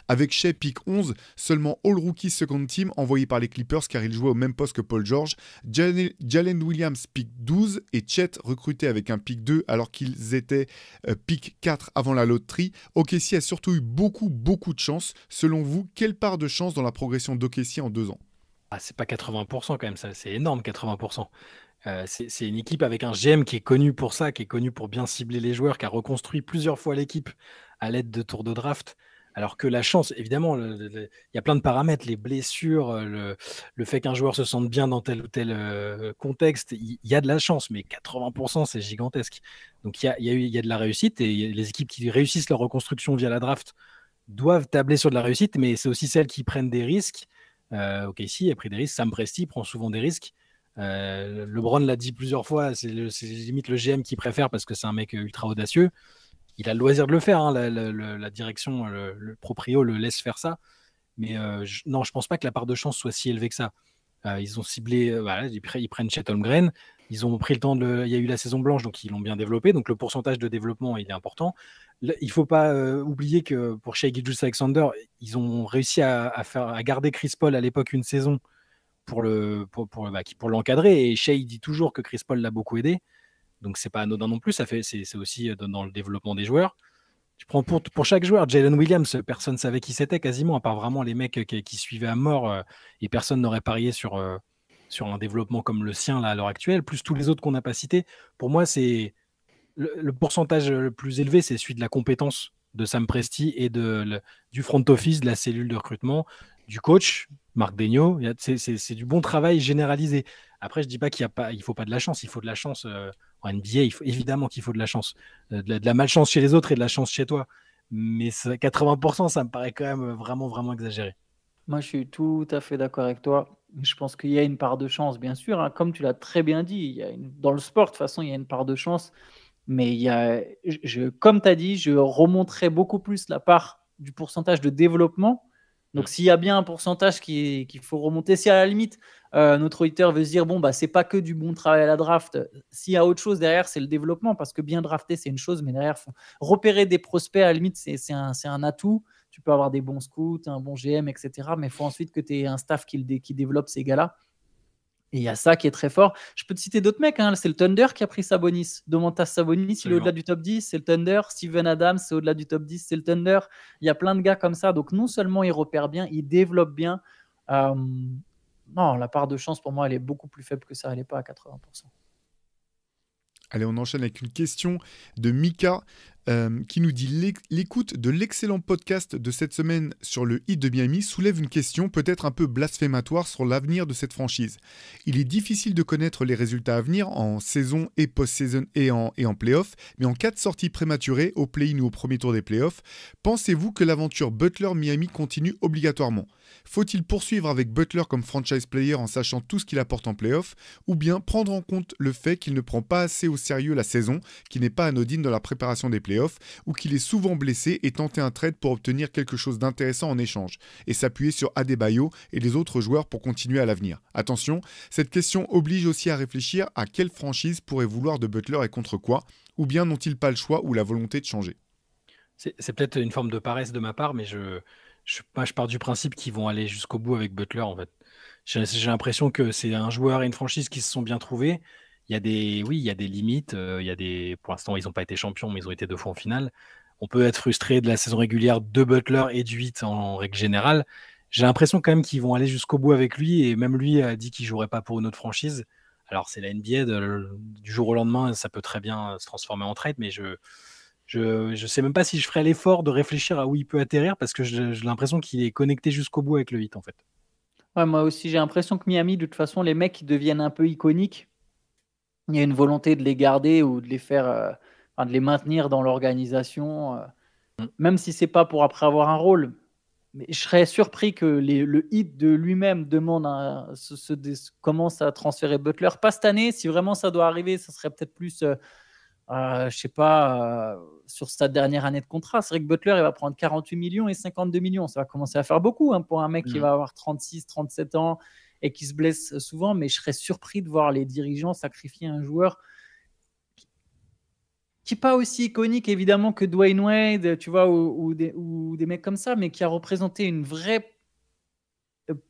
Avec Shai pick 11, seulement All-Rookie Second Team envoyé par les Clippers car il jouait au même poste que Paul George, Jalen Williams pick 12 et Chet recruté avec un pick 2 alors qu'ils étaient pick 4 avant la loterie. Okessi a surtout eu beaucoup de chance. Selon vous, quelle part de chance dans la progression d'Okessi en 2 ans ? C'est pas 80% quand même, ça, c'est énorme 80%. C'est une équipe avec un GM qui est connu pour ça, qui est connu pour bien cibler les joueurs, qui a reconstruit plusieurs fois l'équipe à l'aide de tours de draft. Alors que la chance, évidemment, il y a plein de paramètres, les blessures, le fait qu'un joueur se sente bien dans tel ou tel contexte, il y a de la chance, mais 80%, c'est gigantesque. Donc il y a de la réussite et les équipes qui réussissent leur reconstruction via la draft doivent tabler sur de la réussite, mais c'est aussi celles qui prennent des risques. OKC a pris des risques. Sam Presti prend souvent des risques. LeBron l'a dit plusieurs fois, c'est limite le GM qui préfère parce que c'est un mec ultra audacieux. Il a le loisir de le faire, hein, la direction, le proprio le laisse faire ça. Mais non, je pense pas que la part de chance soit si élevée que ça. Ils ont ciblé, voilà, ils prennent Chet Holmgren. Ils ont pris le temps il y a eu la saison blanche, donc ils l'ont bien développé. Donc le pourcentage de développement, il est important. Il faut pas oublier que pour Shai Gilgeous-Alexander, ils ont réussi à garder Chris Paul à l'époque une saison pour l'encadrer. Et Shai dit toujours que Chris Paul l'a beaucoup aidé. Donc c'est pas anodin non plus. C'est aussi dans le développement des joueurs. Tu prends pour chaque joueur, Jalen Williams, personne ne savait qui c'était quasiment, à part vraiment les mecs qui suivaient à mort, et personne n'aurait parié sur un développement comme le sien là, à l'heure actuelle, plus tous les autres qu'on n'a pas cités. Pour moi, c'est le pourcentage le plus élevé, c'est celui de la compétence de Sam Presti et du front office, de la cellule de recrutement, du coach, Marc Daigneault. C'est du bon travail généralisé. Après, je dis pas qu'il faut pas de la chance, il faut de la chance. En NBA, évidemment qu'il faut de la chance. De la malchance chez les autres et de la chance chez toi. Mais 80%, ça me paraît quand même vraiment, vraiment exagéré. Moi, je suis tout à fait d'accord avec toi. Je pense qu'il y a une part de chance, bien sûr, hein. Comme tu l'as très bien dit, dans le sport, de toute façon, il y a une part de chance. Mais comme tu as dit, je remonterais beaucoup plus la part du pourcentage de développement. Donc, s'il y a bien un pourcentage qu'il faut remonter, si à la limite, notre auditeur veut se dire, bon, bah, c'est pas que du bon travail à la draft, s'il y a autre chose derrière, c'est le développement, parce que bien drafter, c'est une chose, mais derrière, repérer des prospects, à la limite, c'est un atout. Tu peux avoir des bons scouts, un bon GM, etc. Mais il faut ensuite que tu aies un staff qui développe ces gars-là. Et il y a ça qui est très fort. Je peux te citer d'autres mecs, hein. C'est le Thunder qui a pris Sabonis. Domantas Sabonis, il est au-delà du top 10, c'est le Thunder. Steven Adams, c'est au-delà du top 10, c'est le Thunder. Il y a plein de gars comme ça. Donc non seulement il repère bien, il développe bien. Non, la part de chance pour moi, elle est beaucoup plus faible que ça. Elle n'est pas à 80%. Allez, on enchaîne avec une question de Mika qui nous dit l'écoute de l'excellent podcast de cette semaine sur le Heat de Miami soulève une question peut-être un peu blasphématoire sur l'avenir de cette franchise. Il est difficile de connaître les résultats à venir en saison et post-saison et en play-off, mais en cas de sortie prématurée au play-in ou au premier tour des play-offs, pensez-vous que l'aventure Butler-Miami continue obligatoirement ? Faut-il poursuivre avec Butler comme franchise player en sachant tout ce qu'il apporte en play-off, ou bien prendre en compte le fait qu'il ne prend pas assez au sérieux la saison, qui n'est pas anodine dans la préparation des play-offs, ou qu'il est souvent blessé et tenter un trade pour obtenir quelque chose d'intéressant en échange, et s'appuyer sur Adebayo et les autres joueurs pour continuer à l'avenir. Attention, cette question oblige aussi à réfléchir à quelle franchise pourrait vouloir de Butler et contre quoi, ou bien n'ont-ils pas le choix ou la volonté de changer ? C'est peut-être une forme de paresse de ma part, mais je pars du principe qu'ils vont aller jusqu'au bout avec Butler, en fait. J'ai l'impression que c'est un joueur et une franchise qui se sont bien trouvés. Il y a des limites. Pour l'instant, ils n'ont pas été champions, mais ils ont été 2 fois en finale. On peut être frustré de la saison régulière de Butler et du 8 en règle générale. J'ai l'impression quand même qu'ils vont aller jusqu'au bout avec lui, et même lui a dit qu'il ne jouerait pas pour une autre franchise. Alors, c'est la NBA, du jour au lendemain, ça peut très bien se transformer en trade, mais je sais même pas si je ferais l'effort de réfléchir à où il peut atterrir, parce que j'ai l'impression qu'il est connecté jusqu'au bout avec le 8, en fait. Ouais, moi aussi, j'ai l'impression que Miami, de toute façon, les mecs qui deviennent un peu iconiques, il y a une volonté de les garder ou de les faire, de les maintenir dans l'organisation, même si c'est pas pour après avoir un rôle. Mais je serais surpris que le Heat de lui-même demande commence à transférer Butler. Pas cette année, si vraiment ça doit arriver, ça serait peut-être plus, je sais pas, sur sa dernière année de contrat. C'est vrai que Butler, il va prendre 48 millions et 52 millions. Ça va commencer à faire beaucoup, hein, pour un mec qui va avoir 36, 37 ans et qui se blesse souvent. Mais je serais surpris de voir les dirigeants sacrifier un joueur qui n'est pas aussi iconique, évidemment, que Dwayne Wade, tu vois, ou des mecs comme ça, mais qui a représenté une vraie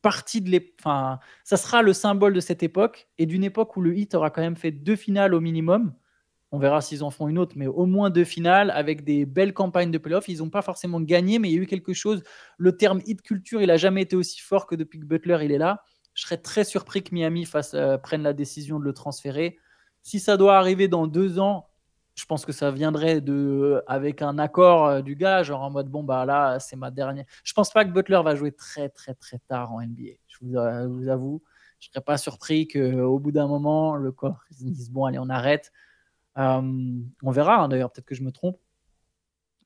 partie de l'époque. Enfin, ça sera le symbole de cette époque et d'une époque où le Heat aura quand même fait 2 finales au minimum. On verra s'ils en font une autre, mais au moins 2 finales avec des belles campagnes de playoffs. Ils n'ont pas forcément gagné, mais il y a eu quelque chose. Le terme hit culture, il n'a jamais été aussi fort que depuis que Butler il est là. Je serais très surpris que Miami prenne la décision de le transférer. Si ça doit arriver dans 2 ans, je pense que ça viendrait avec un accord du gars, genre en mode bon, bah là, c'est ma dernière. Je pense pas que Butler va jouer très, très, très tard en NBA. Je vous avoue. Je ne serais pas surpris qu'au bout d'un moment, le corps dise bon, allez, on arrête. On verra, hein, d'ailleurs, peut-être que je me trompe.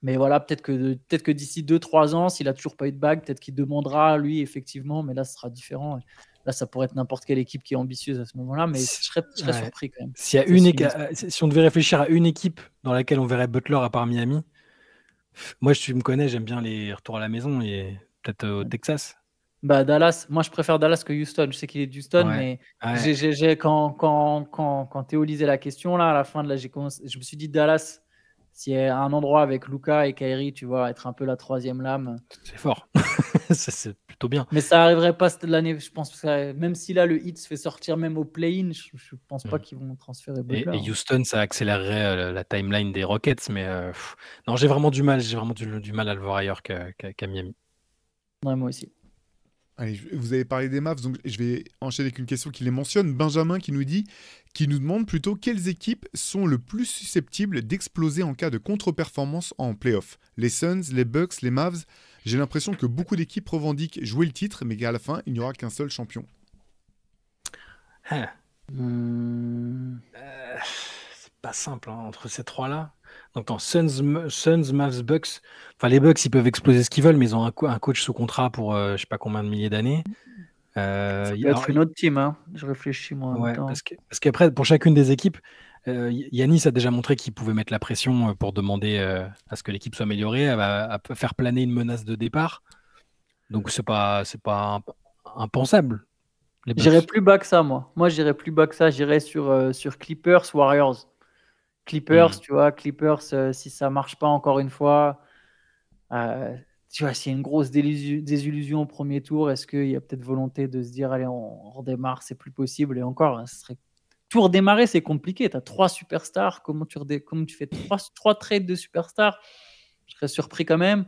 Mais voilà, peut-être que d'ici 2-3 ans, s'il a toujours pas eu de bague, peut-être qu'il demandera, lui, effectivement. Mais là, ce sera différent. Là, ça pourrait être n'importe quelle équipe qui est ambitieuse à ce moment-là. Mais je serais Ouais. surpris quand même. S'il y a Ça se finisse. si on devait réfléchir à une équipe dans laquelle on verrait Butler à part Miami, moi, tu me connais, j'aime bien les retours à la maison et peut-être au Texas. Bah, Dallas, moi je préfère Dallas que Houston. Je sais qu'il est d'Houston, Ouais. mais Ouais. quand Théo lisait la question, là, à la fin, je me suis dit Dallas, s'il y a un endroit avec Luka et Kyrie, tu vois, être un peu la troisième lame. C'est fort. C'est plutôt bien. Mais ça arriverait pas cette l'année, je pense. Même si là, le Heat se fait sortir même au play-in, je pense pas qu'ils vont transférer Butler. Et Houston, ça accélérerait la timeline des Rockets, mais non, j'ai vraiment du mal à le voir ailleurs qu'à Miami. Ouais, moi aussi. Allez, vous avez parlé des Mavs, donc je vais enchaîner avec une question qui les mentionne. Benjamin qui nous demande plutôt quelles équipes sont le plus susceptibles d'exploser en cas de contre-performance en playoff. Les Suns, les Bucks, les Mavs. J'ai l'impression que beaucoup d'équipes revendiquent jouer le titre, mais qu'à la fin, il n'y aura qu'un seul champion. C'est pas simple hein, entre ces trois-là. Donc, Suns, Mavs, Bucks. Enfin, les Bucks, ils peuvent exploser ce qu'ils veulent, mais ils ont un coach sous contrat pour je sais pas combien de milliers d'années. Ça peut être une autre team, hein. Je réfléchis moi en même temps. Parce qu'après, pour chacune des équipes, Giannis a déjà montré qu'il pouvait mettre la pression pour demander à ce que l'équipe soit améliorée, à faire planer une menace de départ. Donc, c'est pas impensable. J'irais plus bas que ça, moi. Moi, j'irais plus bas que ça. J'irais sur Clippers, Warriors. Clippers, tu vois, si ça marche pas encore une fois, tu vois, s'il y a une grosse désillusion au premier tour, est-ce qu'il y a peut-être volonté de se dire, allez, on redémarre, c'est plus possible. Et encore, hein, tout redémarrer, c'est compliqué. Tu as 3 superstars. Comment tu fais 3 trades de superstars? Je serais surpris quand même.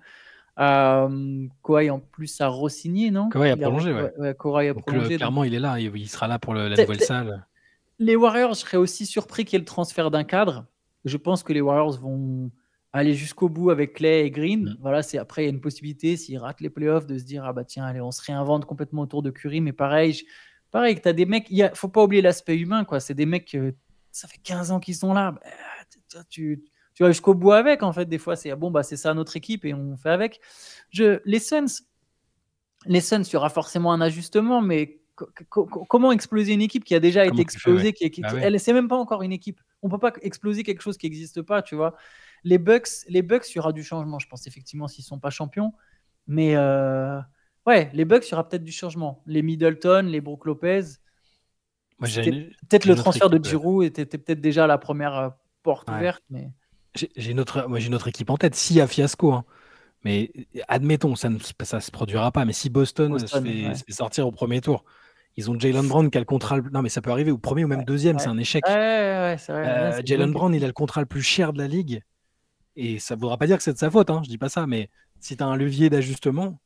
Kawhi en plus a re-signé, non? Kawhi a prolongé, ouais. Kawhi a prolongé. Clairement, il est là. Il sera là pour la nouvelle salle. Les Warriors, je serais aussi surpris qu'il y ait le transfert d'un cadre. Je pense que les Warriors vont aller jusqu'au bout avec Clay et Green. Voilà, après, il y a une possibilité, s'ils ratent les playoffs, de se dire, ah bah tiens, allez, on se réinvente complètement autour de Curry. Mais pareil, tu as des mecs, faut pas oublier l'aspect humain, quoi. C'est des mecs, ça fait 15 ans qu'ils sont là. Bah, tu vas jusqu'au bout avec, en fait. Des fois, c'est bon, bah c'est ça notre équipe et on fait avec. Les Suns, il y aura forcément un ajustement, mais comment exploser une équipe qui a déjà été explosée, elle c'est même pas encore une équipe. On peut pas exploser quelque chose qui n'existe pas, tu vois. Les Bucks, il y aura du changement, je pense effectivement s'ils sont pas champions, mais ouais, les Bucks, il y aura peut-être du changement. Les Middleton, les Brook Lopez, peut-être le transfert de Giroud était peut-être déjà la première porte ouverte, mais j'ai une autre équipe en tête. S'il y a fiasco, hein. Mais admettons, ça se produira pas. Mais si Boston se fait sortir au premier tour, ils ont Jaylen Brown qui a le contrat. Non, mais ça peut arriver au premier ou même deuxième, c'est un échec. Ouais, c'est vrai. Jaylen Brown, il a le contrat le plus cher de la ligue. Et ça ne voudra pas dire que c'est de sa faute, hein, je dis pas ça, mais si tu as un levier d'ajustement,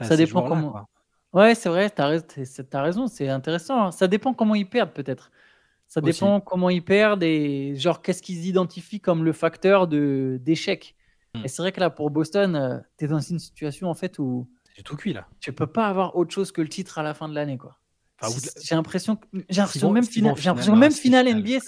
ça dépend comment. Quoi. Ouais, c'est vrai, tu as raison, c'est intéressant. Hein. Ça dépend comment ils perdent, peut-être. Ça dépend comment ils perdent et genre qu'est-ce qu'ils identifient comme le facteur d'échec. Et c'est vrai que là, pour Boston, tu es dans une situation en fait où c'est tout cuit là. Tu peux pas avoir autre chose que le titre à la fin de l'année, quoi. Enfin, j'ai l'impression même finale NBA,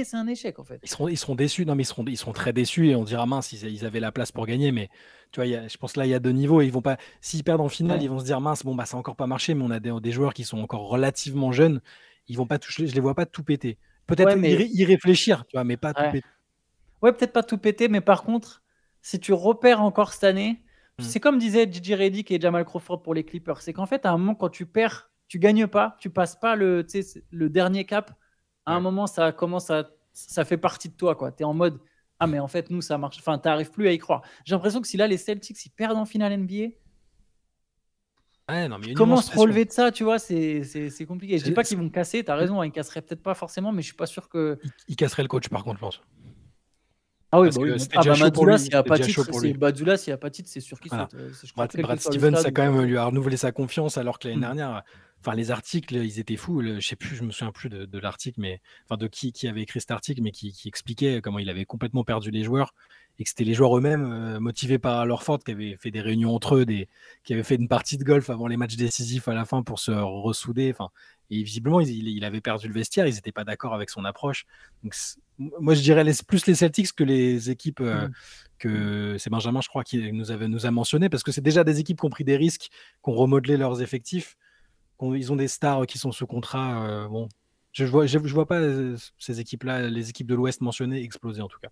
c'est un échec en fait. Ils seront déçus, non mais ils seront très déçus et on dira mince, ils avaient la place pour gagner, mais tu vois, je pense que là il y a 2 niveaux et ils vont pas. S'ils perdent en finale, ils vont se dire mince, bon bah ça a encore pas marché, mais on a des joueurs qui sont encore relativement jeunes, ils vont pas toucher, je les vois pas tout péter. Peut-être y réfléchir, tu vois, mais pas tout péter. Ouais, peut-être pas tout péter, mais par contre, si tu repères encore cette année, c'est comme disaient J.J. Redick et Jamal Crawford pour les Clippers, c'est qu'en fait, à un moment, quand tu perds, tu gagnes pas, tu passes pas le dernier cap. À un moment, ça fait partie de toi, quoi. Tu es en mode, ah mais en fait, nous, ça marche. Enfin, tu n'arrives plus à y croire. J'ai l'impression que si là, les Celtics, ils perdent en finale NBA, comment se relever de ça, tu vois, c'est compliqué. Je dis pas qu'ils vont casser, tu as raison, ils casseraient peut-être pas forcément, mais je suis pas sûr que... Ils casseraient le coach, par contre, je pense. Ah oui, Mazzulla, s'il n'y a pas de titre, c'est sûr qu'il saute. Brad Stevens a quand même lui a renouvelé sa confiance alors que l'année dernière, enfin les articles, ils étaient fous. Je me souviens plus de l'article, mais enfin de qui avait écrit cet article, mais qui expliquait comment il avait complètement perdu les joueurs et que c'était les joueurs eux-mêmes motivés par Horford qui avaient fait des réunions entre eux, qui avaient fait une partie de golf avant les matchs décisifs à la fin pour se ressouder. Enfin, et visiblement il avait perdu le vestiaire, ils n'étaient pas d'accord avec son approche. Donc moi, je dirais plus les Celtics que les équipes Mm. que c'est Benjamin, je crois, qui nous a mentionné, parce que c'est déjà des équipes qui ont pris des risques, qui ont remodelé leurs effectifs, ils ont des stars qui sont sous contrat. Bon, je vois pas ces équipes-là, les équipes de l'Ouest mentionnées, exploser en tout cas.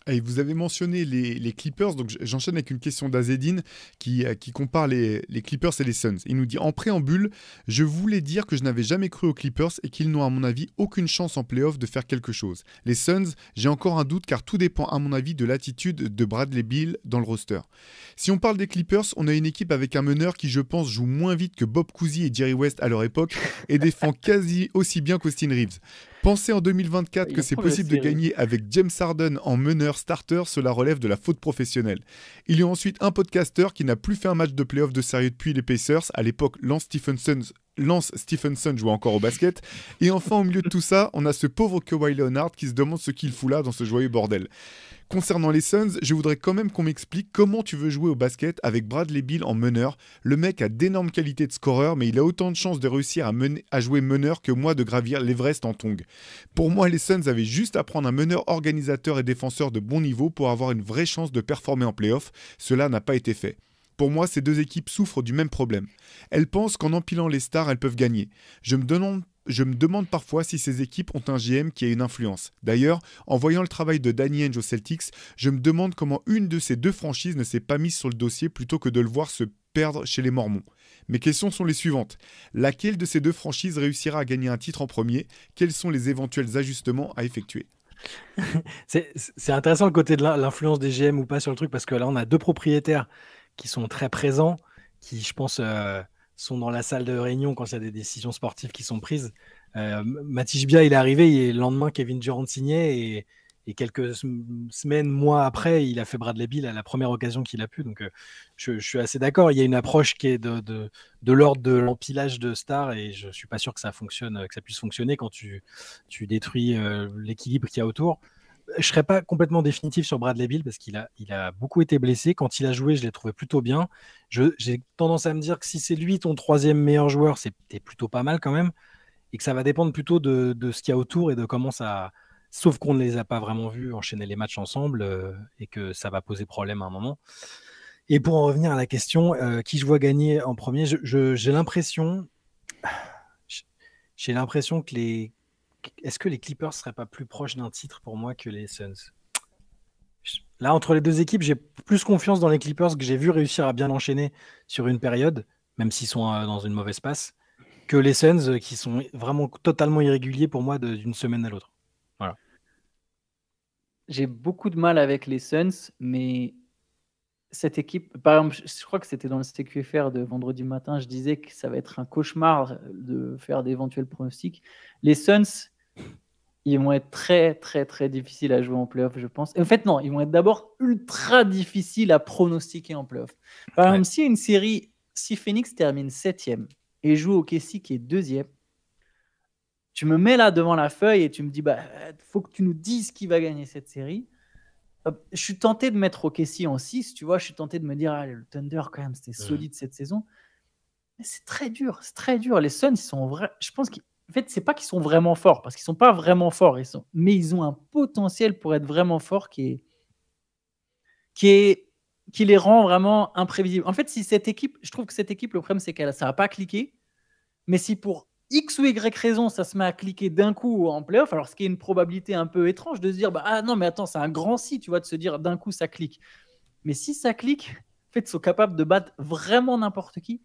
Et vous avez mentionné les Clippers, donc j'enchaîne avec une question d'Azedine qui compare les Clippers et les Suns. Il nous dit en préambule, je voulais dire que je n'avais jamais cru aux Clippers et qu'ils n'ont à mon avis aucune chance en playoff de faire quelque chose. Les Suns, j'ai encore un doute car tout dépend à mon avis de l'attitude de Bradley Beal dans le roster. Si on parle des Clippers, on a une équipe avec un meneur qui je pense joue moins vite que Bob Cousy et Jerry West à leur époque et défend quasi aussi bien qu'Austin Reeves. Pensez en 2024 que c'est possible de gagner avec James Harden en meneur starter, cela relève de la faute professionnelle. Il y a ensuite un podcaster qui n'a plus fait un match de playoff de sérieux depuis les Pacers. À l'époque, Lance Stephenson jouait encore au basket. Et enfin, au milieu de tout ça, on a ce pauvre Kawhi Leonard qui se demande ce qu'il fout là dans ce joyeux bordel. Concernant les Suns, je voudrais quand même qu'on m'explique comment tu veux jouer au basket avec Bradley Beal en meneur. Le mec a d'énormes qualités de scoreur, mais il a autant de chances de réussir à jouer meneur que moi de gravir l'Everest en tongs. Pour moi, les Suns avaient juste à prendre un meneur organisateur et défenseur de bon niveau pour avoir une vraie chance de performer en playoff. Cela n'a pas été fait. Pour moi, ces deux équipes souffrent du même problème. Elles pensent qu'en empilant les stars, elles peuvent gagner. Je me demande parfois si ces équipes ont un GM qui a une influence. D'ailleurs, en voyant le travail de Danny Ainge aux Celtics, je me demande comment une de ces deux franchises ne s'est pas mise sur le dossier plutôt que de le voir se perdre chez les Mormons. Mes questions sont les suivantes. Laquelle de ces deux franchises réussira à gagner un titre en premier ? Quels sont les éventuels ajustements à effectuer ? C'est intéressant le côté de l'influence des GM ou pas sur le truc, parce que là, on a deux propriétaires qui sont très présents, qui, je pense, sont dans la salle de réunion quand il y a des décisions sportives qui sont prises. Matisse Bia, il est arrivé, et le lendemain, Kevin Durant signait, et quelques semaines, mois après, il a fait Bradley Beal à la première occasion qu'il a pu. Donc, je suis assez d'accord. Il y a une approche qui est de l'ordre de l'empilage de stars, et je suis pas sûr que ça fonctionne, que ça puisse fonctionner quand tu détruis l'équilibre qu'il y a autour. Je serais pas complètement définitif sur Bradley Beal parce qu'il a beaucoup été blessé. Quand il a joué, je l'ai trouvé plutôt bien. J'ai tendance à me dire que si c'est lui ton troisième meilleur joueur, c'est plutôt pas mal quand même, et que ça va dépendre plutôt de ce qu'il y a autour et de comment ça. Sauf qu'on ne les a pas vraiment vus enchaîner les matchs ensemble, et que ça va poser problème à un moment. Et pour en revenir à la question, qui je vois gagner en premier, j'ai l'impression que est-ce que les Clippers seraient pas plus proches d'un titre pour moi que les Suns ? Là, entre les deux équipes, j'ai plus confiance dans les Clippers que j'ai vu réussir à bien enchaîner sur une période, même s'ils sont dans une mauvaise passe, que les Suns qui sont vraiment totalement irréguliers pour moi d'une semaine à l'autre. Voilà. J'ai beaucoup de mal avec les Suns, mais cette équipe, par exemple, je crois que c'était dans le CQFR de vendredi matin, je disais que ça va être un cauchemar de faire d'éventuels pronostics. Les Suns, ils vont être très, très, très difficiles à jouer en playoff, je pense. Et en fait, non, ils vont être d'abord ultra difficiles à pronostiquer en playoff. Par exemple, si Phoenix termine 7e et joue au OKC qui est 2e, tu me mets là devant la feuille et tu me dis, faut que tu nous dises qui va gagner cette série. Je suis tenté de mettre OKC en 6, tu vois, je suis tenté de me dire, le Thunder, quand même, c'était solide cette saison. Mais c'est très dur. Les Suns, ils sont vrais. Je pense qu'en fait, c'est pas qu'ils sont vraiment forts, parce qu'ils sont pas vraiment forts, mais ils ont un potentiel pour être vraiment forts qui les rend vraiment imprévisibles. En fait, je trouve que cette équipe, le problème, c'est qu'elle ça n'a pas cliqué, mais si pour X ou Y raison, ça se met à cliquer d'un coup en playoff, alors ce qui est une probabilité un peu étrange de se dire, non, mais attends, c'est un grand si, tu vois, de se dire d'un coup ça clique. Mais si ça clique, en fait, ils sont capables de battre vraiment n'importe qui,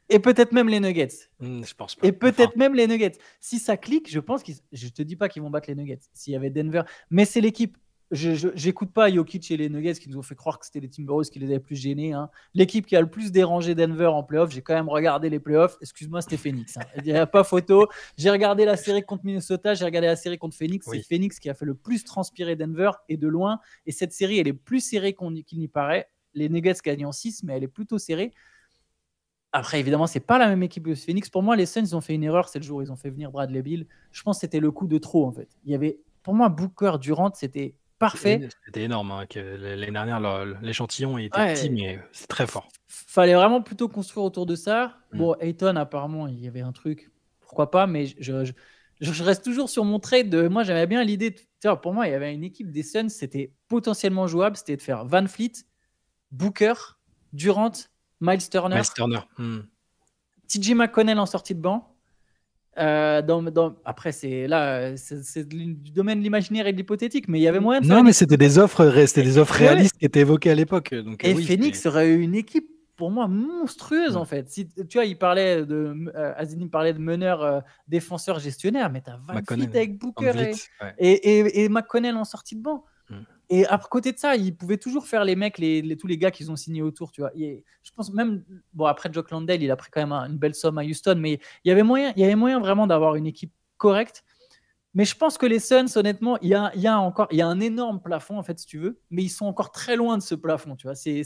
et peut-être même les Nuggets. Je pense pas. Et peut-être même les Nuggets. Si ça clique, je pense je te dis pas qu'ils vont battre les Nuggets s'il y avait Denver, mais c'est l'équipe. J'écoute pas Jokic et les Nuggets qui nous ont fait croire que c'était les Timberwolves qui les avaient plus gênés. L'équipe qui a le plus dérangé Denver en playoff, j'ai quand même regardé les playoffs. Excuse-moi, c'était Phoenix. Il n'y a pas photo. J'ai regardé la série contre Minnesota, j'ai regardé la série contre Phoenix. Oui. C'est Phoenix qui a fait le plus transpirer Denver et de loin. Et cette série, elle est plus serrée qu'il n'y paraît. Les Nuggets gagnent en 6, mais elle est plutôt serrée. Après, évidemment, c'est pas la même équipe que Phoenix. Pour moi, les Suns, ils ont fait une erreur. C'est le jour où ils ont fait venir Bradley Beal. Je pense que c'était le coup de trop, en fait. Il y avait, pour moi, Booker, Durant, c'était parfait. C'était énorme. L'année dernière, l'échantillon était petit, mais c'est très fort. Fallait vraiment plutôt construire autour de ça. Bon, Ayton, apparemment, il y avait un truc. Pourquoi pas, mais je reste toujours sur mon trade de. Moi, j'aimais bien l'idée. Tu vois, pour moi, il y avait une équipe des Suns, c'était potentiellement jouable. C'était de faire Van Fleet, Booker, Durant, Miles Turner, Miles Turner. TJ McConnell en sortie de banc. Après, c'est du domaine de l'imaginaire et de l'hypothétique, mais il y avait moyen de faire. Non, mais c'était des offres réalistes qui étaient évoquées à l'époque. Donc, et oui, Phoenix aurait eu une équipe pour moi monstrueuse en fait. Si tu vois, Azini parlait de meneur, défenseur, gestionnaire, mais t'as Van Fleet avec Booker et McConnell en sortie de banc. Et à côté de ça, ils pouvaient toujours faire les mecs, tous les gars qu'ils ont signés autour, tu vois. Je pense même, bon, après Jock Landale, il a pris quand même une belle somme à Houston, mais il y avait moyen vraiment d'avoir une équipe correcte. Mais je pense que les Suns, honnêtement, il y a un énorme plafond, en fait, si tu veux, mais ils sont encore très loin de ce plafond, tu vois. C'est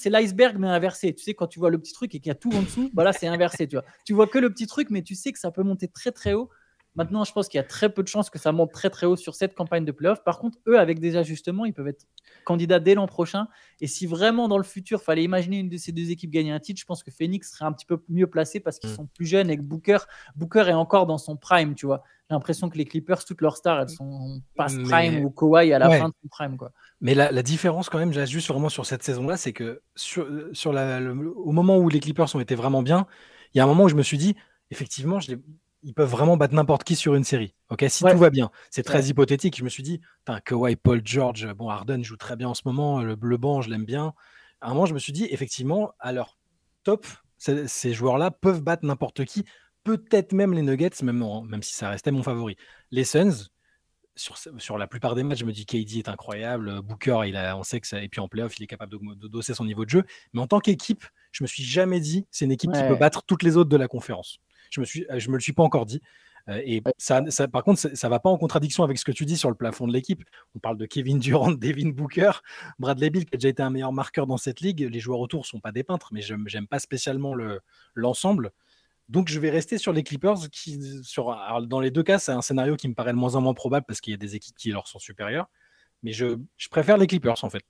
l'iceberg, mais inversé. Tu sais, quand tu vois le petit truc et qu'il y a tout en dessous, bah là, c'est inversé, tu vois. Tu vois que le petit truc, mais tu sais que ça peut monter très, très haut. Maintenant, je pense qu'il y a très peu de chances que ça monte très très haut sur cette campagne de playoff. Par contre, eux, avec des ajustements, ils peuvent être candidats dès l'an prochain. Et si vraiment dans le futur, il fallait imaginer une de ces deux équipes gagner un titre, je pense que Phoenix serait un petit peu mieux placé parce qu'ils sont plus jeunes et que Booker est encore dans son prime, tu vois. J'ai l'impression que les Clippers, toutes leurs stars, elles sont past prime ou Kawhi à la fin de son prime, quoi. Mais la différence quand même, j'ajuste vraiment sur cette saison-là, c'est que au moment où les Clippers ont été vraiment bien, il y a un moment où je me suis dit, effectivement, ils peuvent vraiment battre n'importe qui sur une série. Ok, si tout va bien, c'est très hypothétique. Je me suis dit, Kawhi, Paul George, bon, Harden joue très bien en ce moment, le banc, je l'aime bien. À un moment, je me suis dit, effectivement, à leur top, ces joueurs-là peuvent battre n'importe qui, peut-être même les Nuggets, même si ça restait mon favori. Les Suns, sur la plupart des matchs, je me dis KD est incroyable, Booker, on sait que ça, et puis en playoff, il est capable de dosser son niveau de jeu. Mais en tant qu'équipe, je me suis jamais dit, c'est une équipe qui peut battre toutes les autres de la conférence. Je me le suis pas encore dit. Et ça, par contre, ça va pas en contradiction avec ce que tu dis sur le plafond de l'équipe. On parle de Kevin Durant, Devin Booker, Bradley Beal qui a déjà été un meilleur marqueur dans cette ligue. Les joueurs autour sont pas des peintres, mais j'aime pas spécialement l'ensemble. Donc je vais rester sur les Clippers alors, dans les deux cas, c'est un scénario qui me paraît de moins en moins probable parce qu'il y a des équipes qui leur sont supérieures. Mais je préfère les Clippers en fait.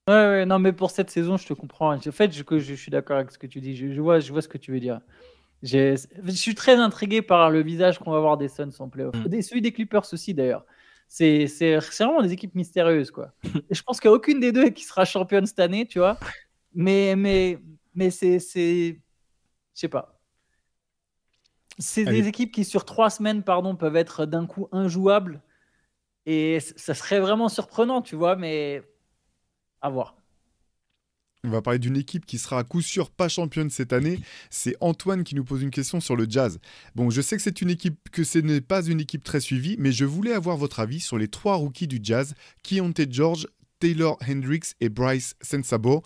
Ouais, non, mais pour cette saison, je te comprends. En fait, je suis d'accord avec ce que tu dis. Je vois ce que tu veux dire. Je suis très intrigué par le visage qu'on va avoir des Suns en playoff. Celui des Clippers aussi, d'ailleurs. C'est vraiment des équipes mystérieuses, quoi. Et je pense qu'il n'y a aucune des deux qui sera championne cette année, tu vois. Mais c'est... Je sais pas. C'est des équipes qui, sur 3 semaines, peuvent être d'un coup injouables. Et ça serait vraiment surprenant, tu vois, mais à voir. On va parler d'une équipe qui sera à coup sûr pas championne cette année. C'est Antoine qui nous pose une question sur le Jazz. Bon, je sais que ce n'est pas une équipe très suivie, mais je voulais avoir votre avis sur les 3 rookies du Jazz, Keyonte George, Taylor Hendricks et Bryce Sensabaugh.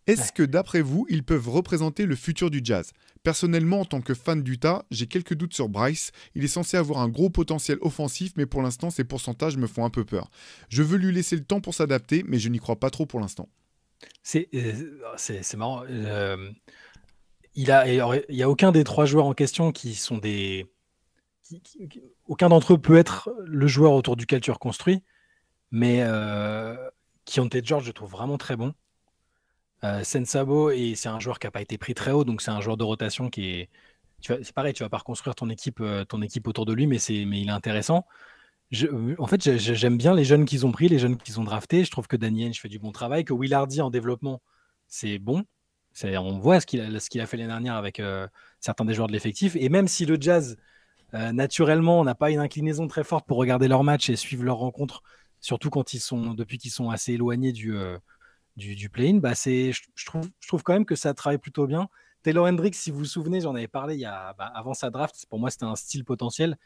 Est-ce que d'après vous, ils peuvent représenter le futur du Jazz ? Personnellement, en tant que fan d'Utah, j'ai quelques doutes sur Bryce. Il est censé avoir un gros potentiel offensif, mais pour l'instant, ses pourcentages me font un peu peur. Je veux lui laisser le temps pour s'adapter, mais je n'y crois pas trop pour l'instant. C'est marrant. Il y a aucun des 3 joueurs en question qui sont des... aucun d'entre eux peut être le joueur autour duquel tu reconstruis, mais Keyonte George, je trouve vraiment très bon. Sensabaugh, et c'est un joueur qui n'a pas été pris très haut, donc c'est un joueur de rotation qui est... c'est pareil, tu vas pas reconstruire ton équipe autour de lui, mais il est intéressant. En fait, j'aime bien les jeunes qu'ils ont pris, les jeunes qu'ils ont draftés. Je trouve que Danny Ainge fait du bon travail, que Will Hardy en développement, c'est bon. On voit ce qu'il a fait l'année dernière avec certains des joueurs de l'effectif. Et même si le Jazz, naturellement, n'a pas une inclinaison très forte pour regarder leurs matchs et suivre leurs rencontres, surtout depuis qu'ils sont assez éloignés du play-in, je trouve quand même que ça travaille plutôt bien. Taylor Hendricks, si vous vous souvenez, j'en avais parlé avant sa draft. Pour moi, c'était un style potentiel.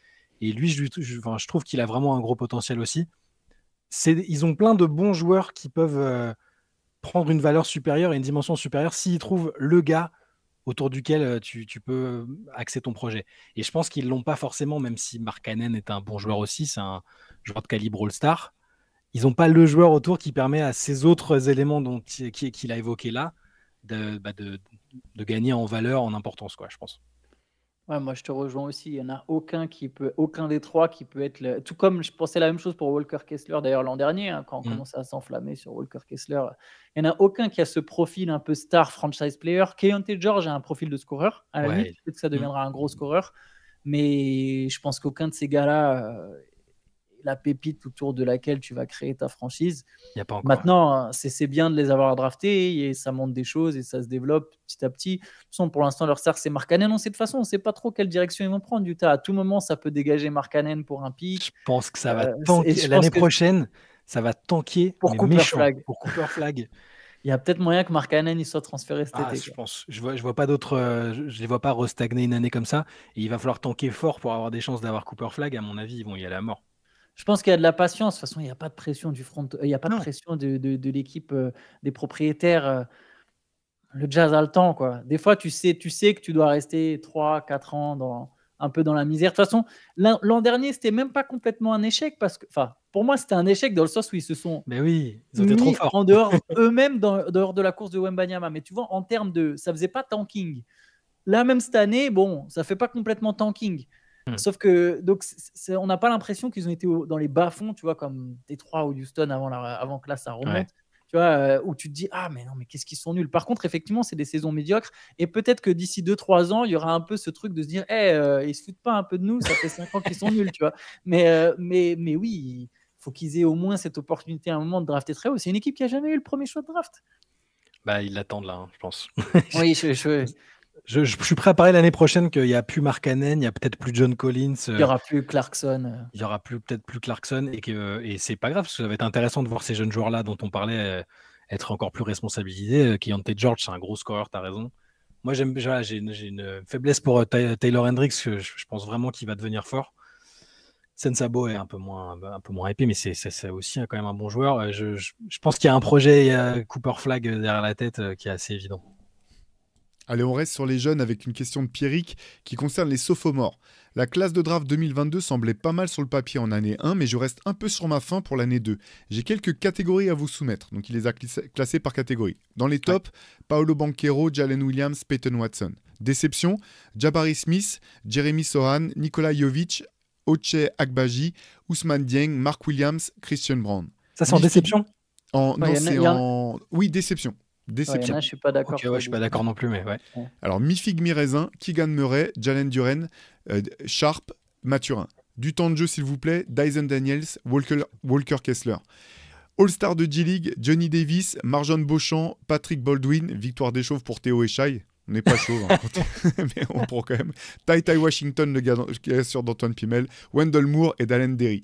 Et lui, je trouve qu'il a vraiment un gros potentiel aussi. Ils ont plein de bons joueurs qui peuvent prendre une valeur supérieure et une dimension supérieure s'ils trouvent le gars autour duquel tu peux axer ton projet. Et je pense qu'ils ne l'ont pas forcément, même si Mark Cannon est un bon joueur aussi, c'est un joueur de calibre All-Star. Ils n'ont pas le joueur autour qui permet à ces autres éléments qu'il a évoqués là de gagner en valeur, en importance, quoi, je pense. Ouais, moi je te rejoins aussi. Il n'y en a aucun des 3 qui peut être tout comme je pensais la même chose pour Walker Kessler d'ailleurs l'an dernier, quand on commençait à s'enflammer sur Walker Kessler. Il n'y en a aucun qui a ce profil un peu star franchise player. Keyonte George a un profil de scoreur. À la limite, peut-être que ça deviendra un gros scoreur. Mais je pense qu'aucun de ces gars-là, la pépite autour de laquelle tu vas créer ta franchise. Il n'y a pas encore. Maintenant, c'est bien de les avoir draftés et ça montre des choses et ça se développe petit à petit. De toute façon, pour l'instant, leur cercle, c'est Markkanen. De toute façon, on ne sait pas trop quelle direction ils vont prendre. Utah, à tout moment, ça peut dégager Markkanen pour un pic. Je pense que ça va tanker. L'année prochaine, ça va tanker pour Cooper Flag. Pour Cooper Flag. Il y a peut-être moyen que Markkanen il soit transféré cet été. Je pense. Je vois pas d'autres. Je les vois pas restagner une année comme ça. Et il va falloir tanker fort pour avoir des chances d'avoir Cooper Flag. À mon avis, ils vont y aller à mort. Je pense qu'il y a de la patience. De toute façon, il n'y a pas de pression du front. Il n'y a pas de pression de l'équipe, des propriétaires. Le Jazz a le temps, quoi. Des fois, tu sais que tu dois rester 3-4 ans un peu dans la misère. De toute façon, l'an dernier, c'était même pas complètement un échec parce que, pour moi, c'était un échec dans le sens où ils se sont ils ont été trop forts. En dehors eux-mêmes, dehors de la course de Wembanyama. Mais tu vois, en termes ça faisait pas tanking. Là, même cette année, bon, ça fait pas complètement tanking. Sauf que donc on n'a pas l'impression qu'ils ont été dans les bas-fonds, tu vois, comme Détroit ou Houston avant que là ça remonte. Ouais. Tu vois, où tu te dis mais qu'est-ce qu'ils sont nuls. Par contre, effectivement, c'est des saisons médiocres et peut-être que d'ici 2-3 ans, il y aura un peu ce truc de se dire ils se foutent pas un peu de nous, ça fait 5 ans qu'ils sont nuls, tu vois. Mais oui, il faut qu'ils aient au moins cette opportunité à un moment de drafter très haut. C'est une équipe qui a jamais eu le premier choix de draft. Ils l'attendent là, je pense. Oui, je suis prêt à parler l'année prochaine qu'il n'y a plus Markkanen, il n'y a peut-être plus John Collins. Il n'y aura plus Clarkson. Il n'y aura peut-être plus Clarkson et c'est pas grave parce que ça va être intéressant de voir ces jeunes joueurs-là dont on parlait être encore plus responsabilisés. Keontae George, c'est un gros scoreur, tu as raison. Moi, j'ai une faiblesse pour Taylor Hendricks, je pense vraiment qu'il va devenir fort. Sensabo est un peu moins épais, mais c'est aussi quand même un bon joueur. Je pense qu'il y a un projet Cooper Flag derrière la tête qui est assez évident. Allez, on reste sur les jeunes avec une question de Pierrick qui concerne les sophomores. La classe de draft 2022 semblait pas mal sur le papier en année 1, mais je reste un peu sur ma faim pour l'année 2. J'ai quelques catégories à vous soumettre, donc il les a classées par catégorie. Dans les tops, Paolo Banchero, Jalen Williams, Peyton Watson. Déception, Jabari Smith, Jeremy Sohan, Nikola Jovic, Ochai Agbaji, Ousmane Dieng, Mark Williams, Christian Brown. Ça, c'est en déception ? Oui, déception. Déception. Je suis pas d'accord. Je suis pas d'accord non plus, mais ouais. Alors, mi-figue, mi-raisin, Keegan Murray, Jalen Duren, Sharp, Mathurin. Du temps de jeu, s'il vous plaît, Dyson Daniels, Walker Kessler. All-Star de G-League, Johnny Davis, Marjon Beauchamp, Patrick Baldwin, victoire des chauves pour Théo et Shai. On n'est pas chauve, mais on prend quand même. Ty Washington, le gars sûr d'Antoine Pimel, Wendell Moore et Dalen Derry.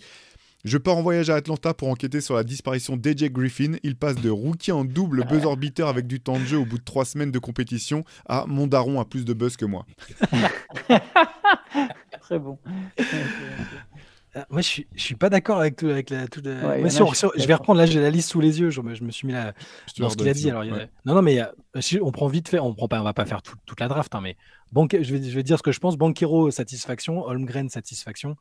Je pars en voyage à Atlanta pour enquêter sur la disparition d'AJ Griffin. Il passe de rookie en double buzzer beater avec du temps de jeu au bout de 3 semaines de compétition à mon daron a plus de buzz que moi. Très bon. Moi, je suis pas d'accord avec tout. Je vais reprendre, là, j'ai la liste sous les yeux. Je me suis mis là dans ce qu'il a dit. Alors, non, mais on prend vite fait. On va pas faire toute la draft, mais je vais dire ce que je pense. Banchero, satisfaction. Holmgren, satisfaction.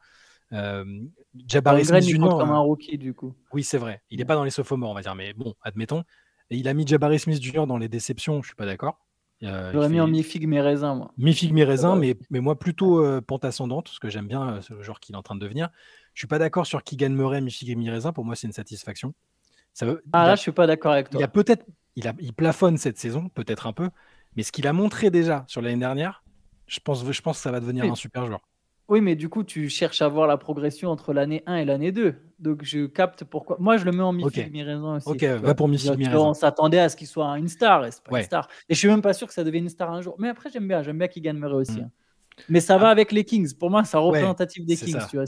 Jabari Smith Jr. comme un rookie, du coup. Oui, c'est vrai. Il n'est pas dans les sophomores, on va dire, mais bon, admettons. Et il a mis Jabari Smith Jr. dans les déceptions. Je suis pas d'accord. J'aurais mis en mi-figue, mi-raisin, moi. Mi-figue, mi-raisin, mais moi plutôt pente ascendante, parce que j'aime bien ce genre qu'il est en train de devenir. Je suis pas d'accord sur Keegan Murray, mi-figue et mi-raisin. Pour moi, c'est une satisfaction. Je suis pas d'accord avec toi. Il plafonne cette saison, peut-être un peu, mais ce qu'il a montré déjà sur l'année dernière, je pense que ça va devenir un super joueur. Oui, mais du coup, tu cherches à voir la progression entre l'année 1 et l'année 2. Donc, je capte pourquoi. Moi, je le mets en mi-figue, mi-raisin aussi. Ok, va pour mi-figue, mi-raisin. On s'attendait à ce qu'il soit une star, et c'est pas une star. Et je suis même pas sûr que ça devienne une star un jour. Mais après, j'aime bien Keegan Murray aussi. Mais ça va avec les Kings. Pour moi, c'est représentatif des Kings. Tu vois,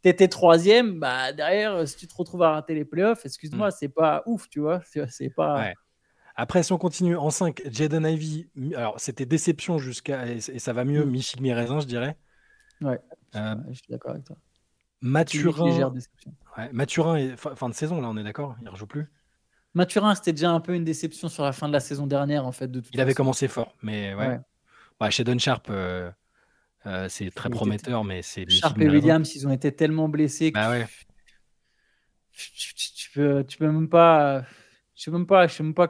t'étais 3e, derrière, si tu te retrouves à rater les playoffs, excuse-moi, c'est pas ouf, tu vois. C'est pas. Ouais. Après, si on continue en 5, Jaden Ivey, alors c'était déception et ça va mieux, mi-figue, mi-raisin, je dirais. Ouais, je suis d'accord avec toi. Mathurin, Mathurin fin de saison, là, on est d'accord, il ne rejoue plus. Mathurin, c'était déjà un peu une déception sur la fin de la saison dernière, en fait. Il avait commencé fort, mais Shaedon Sharp, c'est très prometteur, mais c'est... Sharp et Williams, ils ont été tellement blessés que tu peux même pas... Je sais même pas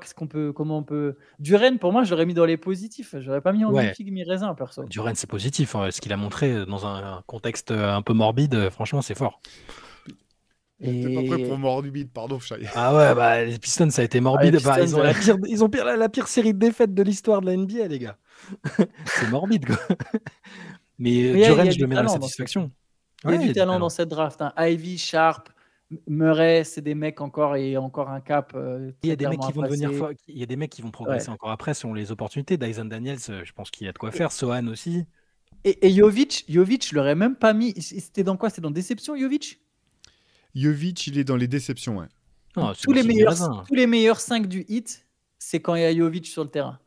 comment on peut. Duren, pour moi, je l'aurais mis dans les positifs. Je l'aurais pas mis en mi-figue, mi-raisin, perso. Duren, c'est positif. Ce qu'il a montré dans un contexte un peu morbide, franchement, c'est fort. T'es pas prêt pour morbide, pardon, Shai. Ah ouais, les Pistons, ça a été morbide. Ils ont la pire série de défaites de l'histoire de la NBA, les gars. C'est morbide, quoi. Mais Mais il y Duren, a je le du mets dans la talent dans cette satisfaction. Il y a Ouais, il y du a du talent dans talent. cette draft. Ivy, Sharp, Murray, c'est des mecs encore et encore un cap Il y très a des mecs clairement qui à vont devenir passer. il y a des mecs qui vont Ouais. progresser encore après selon les opportunités. Dyson Daniels, je pense qu'il y a de quoi faire. Sohan aussi. Et Jovic, je l'aurais même pas mis. C'était dans quoi? C'était dans Déception, Jovic? Jovic, il est dans les déceptions, ouais. Non, c'est Tous les mi-figue, meilleurs, mi-raisin. tous les meilleurs 5 du hit, c'est quand il y a Jovic sur le terrain,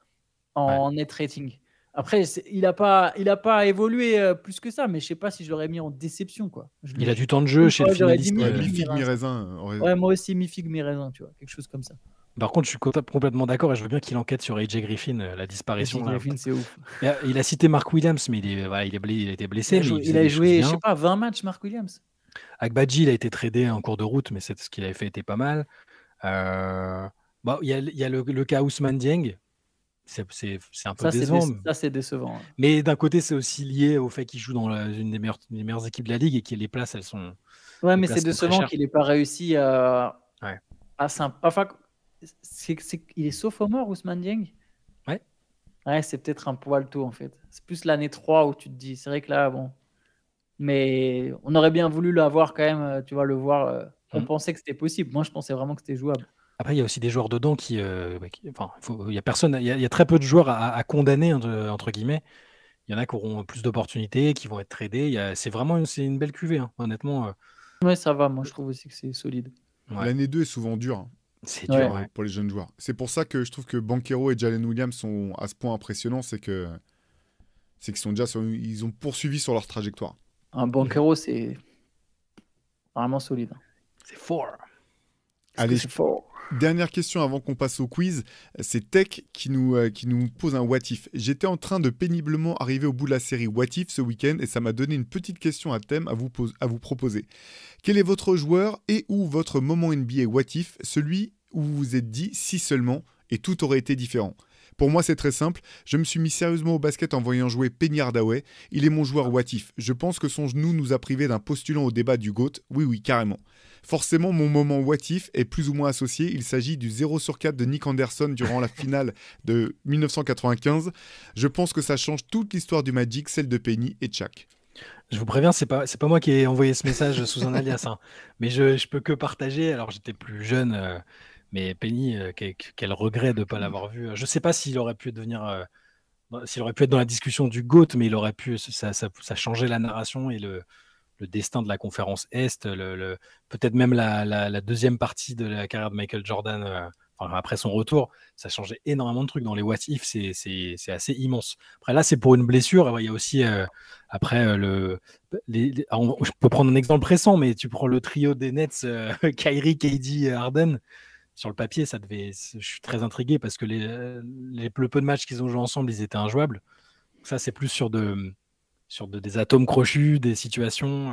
en net rating. Après, il n'a pas évolué plus que ça, mais je sais pas si je l'aurais mis en déception, quoi. Il a du temps de jeu chez le J'aurais dit finaliste. Ouais, mi-figue, mi-figue, mi-raisin. mi-raisin. Ouais, moi aussi, mi-figue, mi-raisin, tu vois, quelque chose comme ça. Par contre, je suis complètement d'accord et je veux bien qu'il enquête sur AJ Griffin, la disparition. AJ Là. Griffin, c'est ouf. Il a cité Mark Williams, mais il a été blessé. Il a joué, je sais pas, 20 matchs, Mark Williams. Agbaji, il a été tradé en cours de route, mais ce qu'il avait fait était pas mal. Il y a le cas Ousmane Dieng. C'est un peu décevant. Ça, c'est décevant. Mais d'un côté, c'est aussi lié au fait qu'il joue dans une des meilleures équipes de la ligue et que les places, elles sont. Ouais, mais c'est décevant qu'il n'ait pas réussi à. Ouais. Enfin, il est sophomore, Ousmane Dieng? Ouais. Ouais, c'est peut-être un poil tôt, en fait. C'est plus l'année 3 où tu te dis, c'est vrai que là, bon. Mais on aurait bien voulu l'avoir quand même, tu vois, le voir. On pensait que c'était possible. Moi, je pensais vraiment que c'était jouable. Après, il y a aussi des joueurs dedans qui. Il y a personne. Il y a très peu de joueurs à condamner, entre guillemets. Il y en a qui auront plus d'opportunités, qui vont être tradés. C'est vraiment une belle cuvée, hein, honnêtement. Ouais, ça va. Moi, je trouve aussi que c'est solide. Ouais. L'année 2 est souvent dure. Hein. C'est dur pour les jeunes joueurs. C'est pour ça que je trouve que Banchero et Jalen Williams sont à ce point impressionnants, c'est qu'ils sont déjà ils ont poursuivi sur leur trajectoire. Un Banchero, c'est vraiment solide. C'est fort. Allez, dernière question avant qu'on passe au quiz. C'est Tech qui nous pose un what if. J'étais en train de péniblement arriver au bout de la série What if ce week-end et ça m'a donné une petite question à thème à vous proposer. Quel est votre joueur et ou votre moment NBA What if, celui où vous vous êtes dit si seulement et tout aurait été différent? Pour moi, c'est très simple. Je me suis mis sérieusement au basket en voyant jouer Penny Hardaway. Il est mon joueur what if. Je pense que son genou nous a privés d'un postulant au débat du GOAT. Oui, carrément. Forcément, mon moment what if est plus ou moins associé. Il s'agit du 0/4 de Nick Anderson durant la finale de 1995. Je pense que ça change toute l'histoire du Magic, celle de Penny et de Shaq. Je vous préviens, c'est pas moi qui ai envoyé ce message sous un alias. Hein. Mais je peux que partager. Alors, j'étais plus jeune... Mais Penny, quel regret de ne pas l'avoir vu. Je ne sais pas s'il aurait pu s'il aurait pu être dans la discussion du GOAT, mais il aurait pu, ça changeait la narration et le destin de la conférence Est, peut-être même la deuxième partie de la carrière de Michael Jordan, après son retour, ça changeait énormément de trucs. Dans les what if, c'est assez immense. Après là, c'est pour une blessure. Il y a aussi après je peux prendre un exemple récent, mais tu prends le trio des Nets, Kyrie, KD, Harden. Sur le papier, je suis très intrigué parce que le peu de matchs qu'ils ont joué ensemble, ils étaient injouables. Ça, c'est plus sur des atomes crochus, des situations.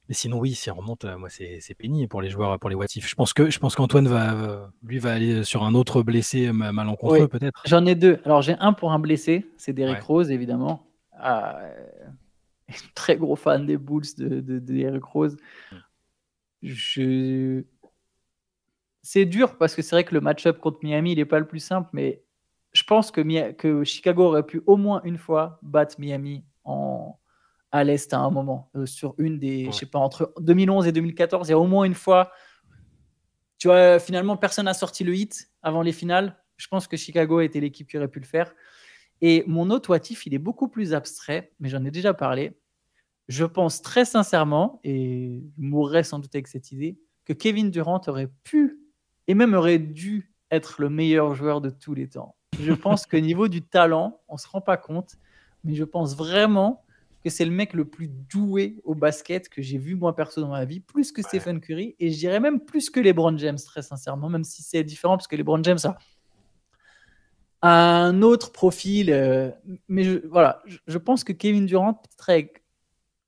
Mais sinon, oui, si on remonte, moi, c'est Penny pour les joueurs, pour les what if. Je pense qu'Antoine va aller sur un autre blessé malencontreux, peut-être. J'en ai deux. Alors, j'ai un pour un blessé, c'est Derrick Rose, évidemment. Très gros fan des Bulls de Derrick Rose. C'est dur parce que c'est vrai que le match-up contre Miami, il n'est pas le plus simple, mais je pense que Chicago aurait pu au moins une fois battre Miami à l'Est à un moment. Sur une des, je sais pas, entre 2011 et 2014, il y a au moins une fois. Tu vois, finalement, personne n'a sorti le hit avant les finales. Je pense que Chicago était l'équipe qui aurait pu le faire. Et mon autre what if, il est beaucoup plus abstrait, mais j'en ai déjà parlé. Je pense très sincèrement, et je mourrais sans doute avec cette idée, que Kevin Durant aurait pu et même aurait dû être le meilleur joueur de tous les temps. Je pense qu'au niveau du talent, on ne se rend pas compte, mais je pense vraiment que c'est le mec le plus doué au basket que j'ai vu moi perso dans ma vie, plus que Stephen Curry, et je dirais même plus que LeBron James, très sincèrement, même si c'est différent, parce que LeBron James a un autre profil, mais je pense que Kevin Durant, peut-être avec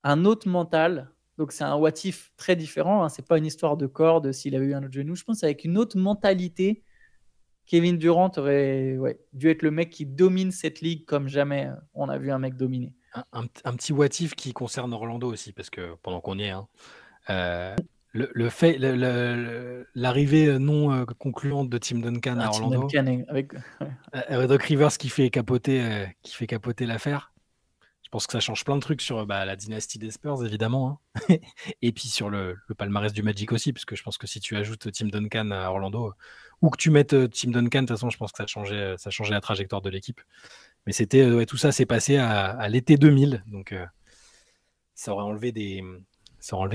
un autre mental. Donc, c'est un what if très différent. Hein. Ce n'est pas une histoire de corde s'il avait eu un autre genou. Je pense qu'avec une autre mentalité, Kevin Durant aurait dû être le mec qui domine cette ligue comme jamais on a vu un mec dominer. Un petit what if qui concerne Orlando aussi, parce que pendant qu'on y est, l'arrivée non concluante de Tim Duncan à Orlando, Tim Duncan avec Doc Rivers qui fait capoter l'affaire. pense que ça change plein de trucs sur la dynastie des Spurs, évidemment, hein. Et puis sur le palmarès du Magic aussi, parce que je pense que si tu ajoutes Tim Duncan à Orlando, ou que tu mettes Tim Duncan, de toute façon, je pense que ça changeait la trajectoire de l'équipe. Mais c'était tout ça s'est passé à l'été 2000, donc ça aurait enlevé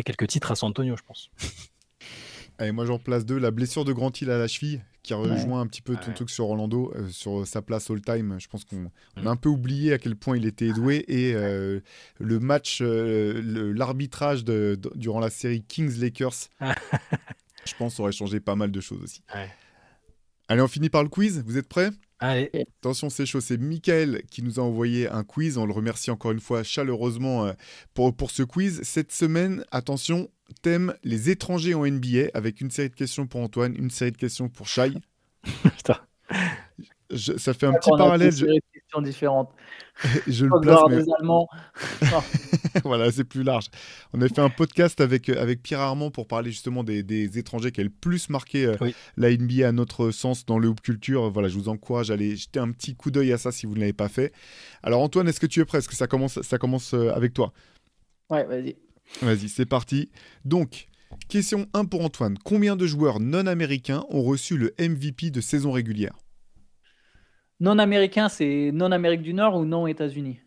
quelques titres à San Antonio, je pense. Allez, moi j'en place 2. La blessure de Grant Hill à la cheville, qui rejoint un petit peu ton truc sur Orlando, sur sa place all-time. Je pense qu'on a un peu oublié à quel point il était doué. Et le match, l'arbitrage durant la série Kings-Lakers, je pense aurait changé pas mal de choses aussi. Ouais. Allez, on finit par le quiz. Vous êtes prêts ? Allez. Attention, c'est chaud. C'est Michael qui nous a envoyé un quiz. On le remercie encore une fois chaleureusement pour ce quiz. Cette semaine, attention, thème les étrangers en NBA, avec une série de questions pour Antoine, une série de questions pour Shai. Putain. Ça fait un petit parallèle. Série de questions différentes. Je le place, mais... des Allemands. Voilà, c'est plus large. On a fait un podcast avec Pierre Armand pour parler justement des étrangers qui avaient le plus marqué la NBA à notre sens dans le hoop culture. Voilà, je vous encourage à aller jeter un petit coup d'œil à ça si vous ne l'avez pas fait. Alors Antoine, est-ce que tu es prêt ? Est-ce que ça commence avec toi ? Ouais, vas-y. Vas-y, c'est parti. Donc, question 1 pour Antoine. Combien de joueurs non américains ont reçu le MVP de saison régulière ? Non américain, c'est non Amérique du Nord ou non États-Unis ?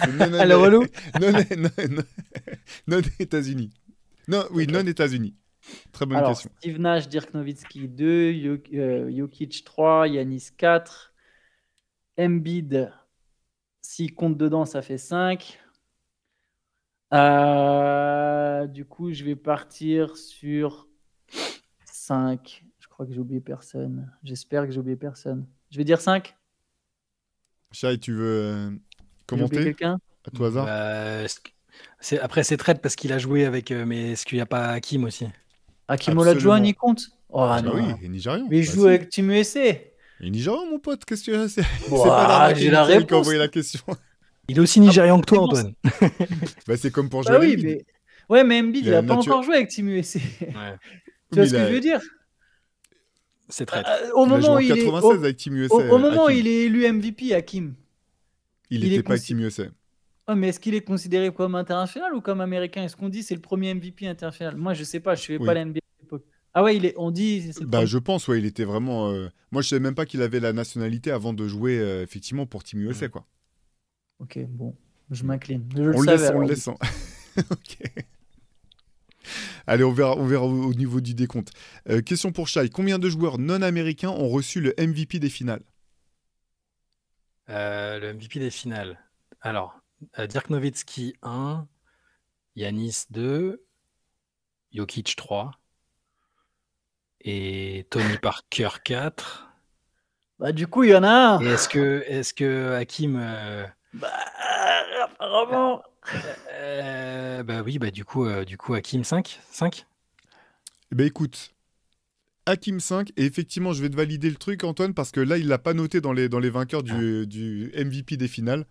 Alors, relou. Non États-Unis. Non, oui, non États-Unis. Très bonne question. Steve Nash, Dirk Nowitzki 2, Jokic 3, Giannis 4, Embiid, s'il compte dedans, ça fait 5. Du coup, je vais partir sur 5. Je crois que j'ai oublié personne. J'espère que j'ai oublié personne. Je vais dire 5. Shai, tu veux commenter ? J'ai oublié quelqu'un ? À tout hasard. Après, c'est traite parce qu'il a joué avec. Mais est-ce qu'il n'y a pas Hakim aussi ? Hakim Olajuwon, il compte ? Non. Oui, il est nigérian. Mais il joue avec Team USA. Il est nigérian, mon pote. Qu'est-ce que c'est ? J'ai la réponse. Qui a envoyé la question. Il est aussi nigérian que toi, Antoine. C'est comme pour jouer avec Embiid. Ouais, mais Embiid, il n'a pas encore joué avec Team USA. Ouais. Tu vois ce que je veux dire ? C'est traite. Au moment où il est 96 avec Team USA. Au moment où il est élu MVP, Hakim. Il n'était pas avec Team USA. Oh, mais est-ce qu'il est considéré comme international ou comme américain ? Est-ce qu'on dit c'est le premier MVP international ? Moi, je sais pas, je ne suivais pas la NBA à l'époque. Ah ouais, on dit... Je pense, il était vraiment... Moi, je savais même pas qu'il avait la nationalité avant de jouer effectivement pour Team USA, quoi. Ok, bon, je m'incline. On le laisse. Ok. Allez, on verra au niveau du décompte. Question pour Shai. Combien de joueurs non américains ont reçu le MVP des finales ? Le MVP des finales. Alors, Dirk Nowitzki 1, Giannis 2, Jokic 3 et Tony Parker 4. Du coup, il y en a un. Et est-ce que Hakim... apparemment... oui, du coup Hakim 5 écoute, Hakim 5, et effectivement, je vais te valider le truc, Antoine, parce que là, il l'a pas noté dans les vainqueurs du MVP des finales.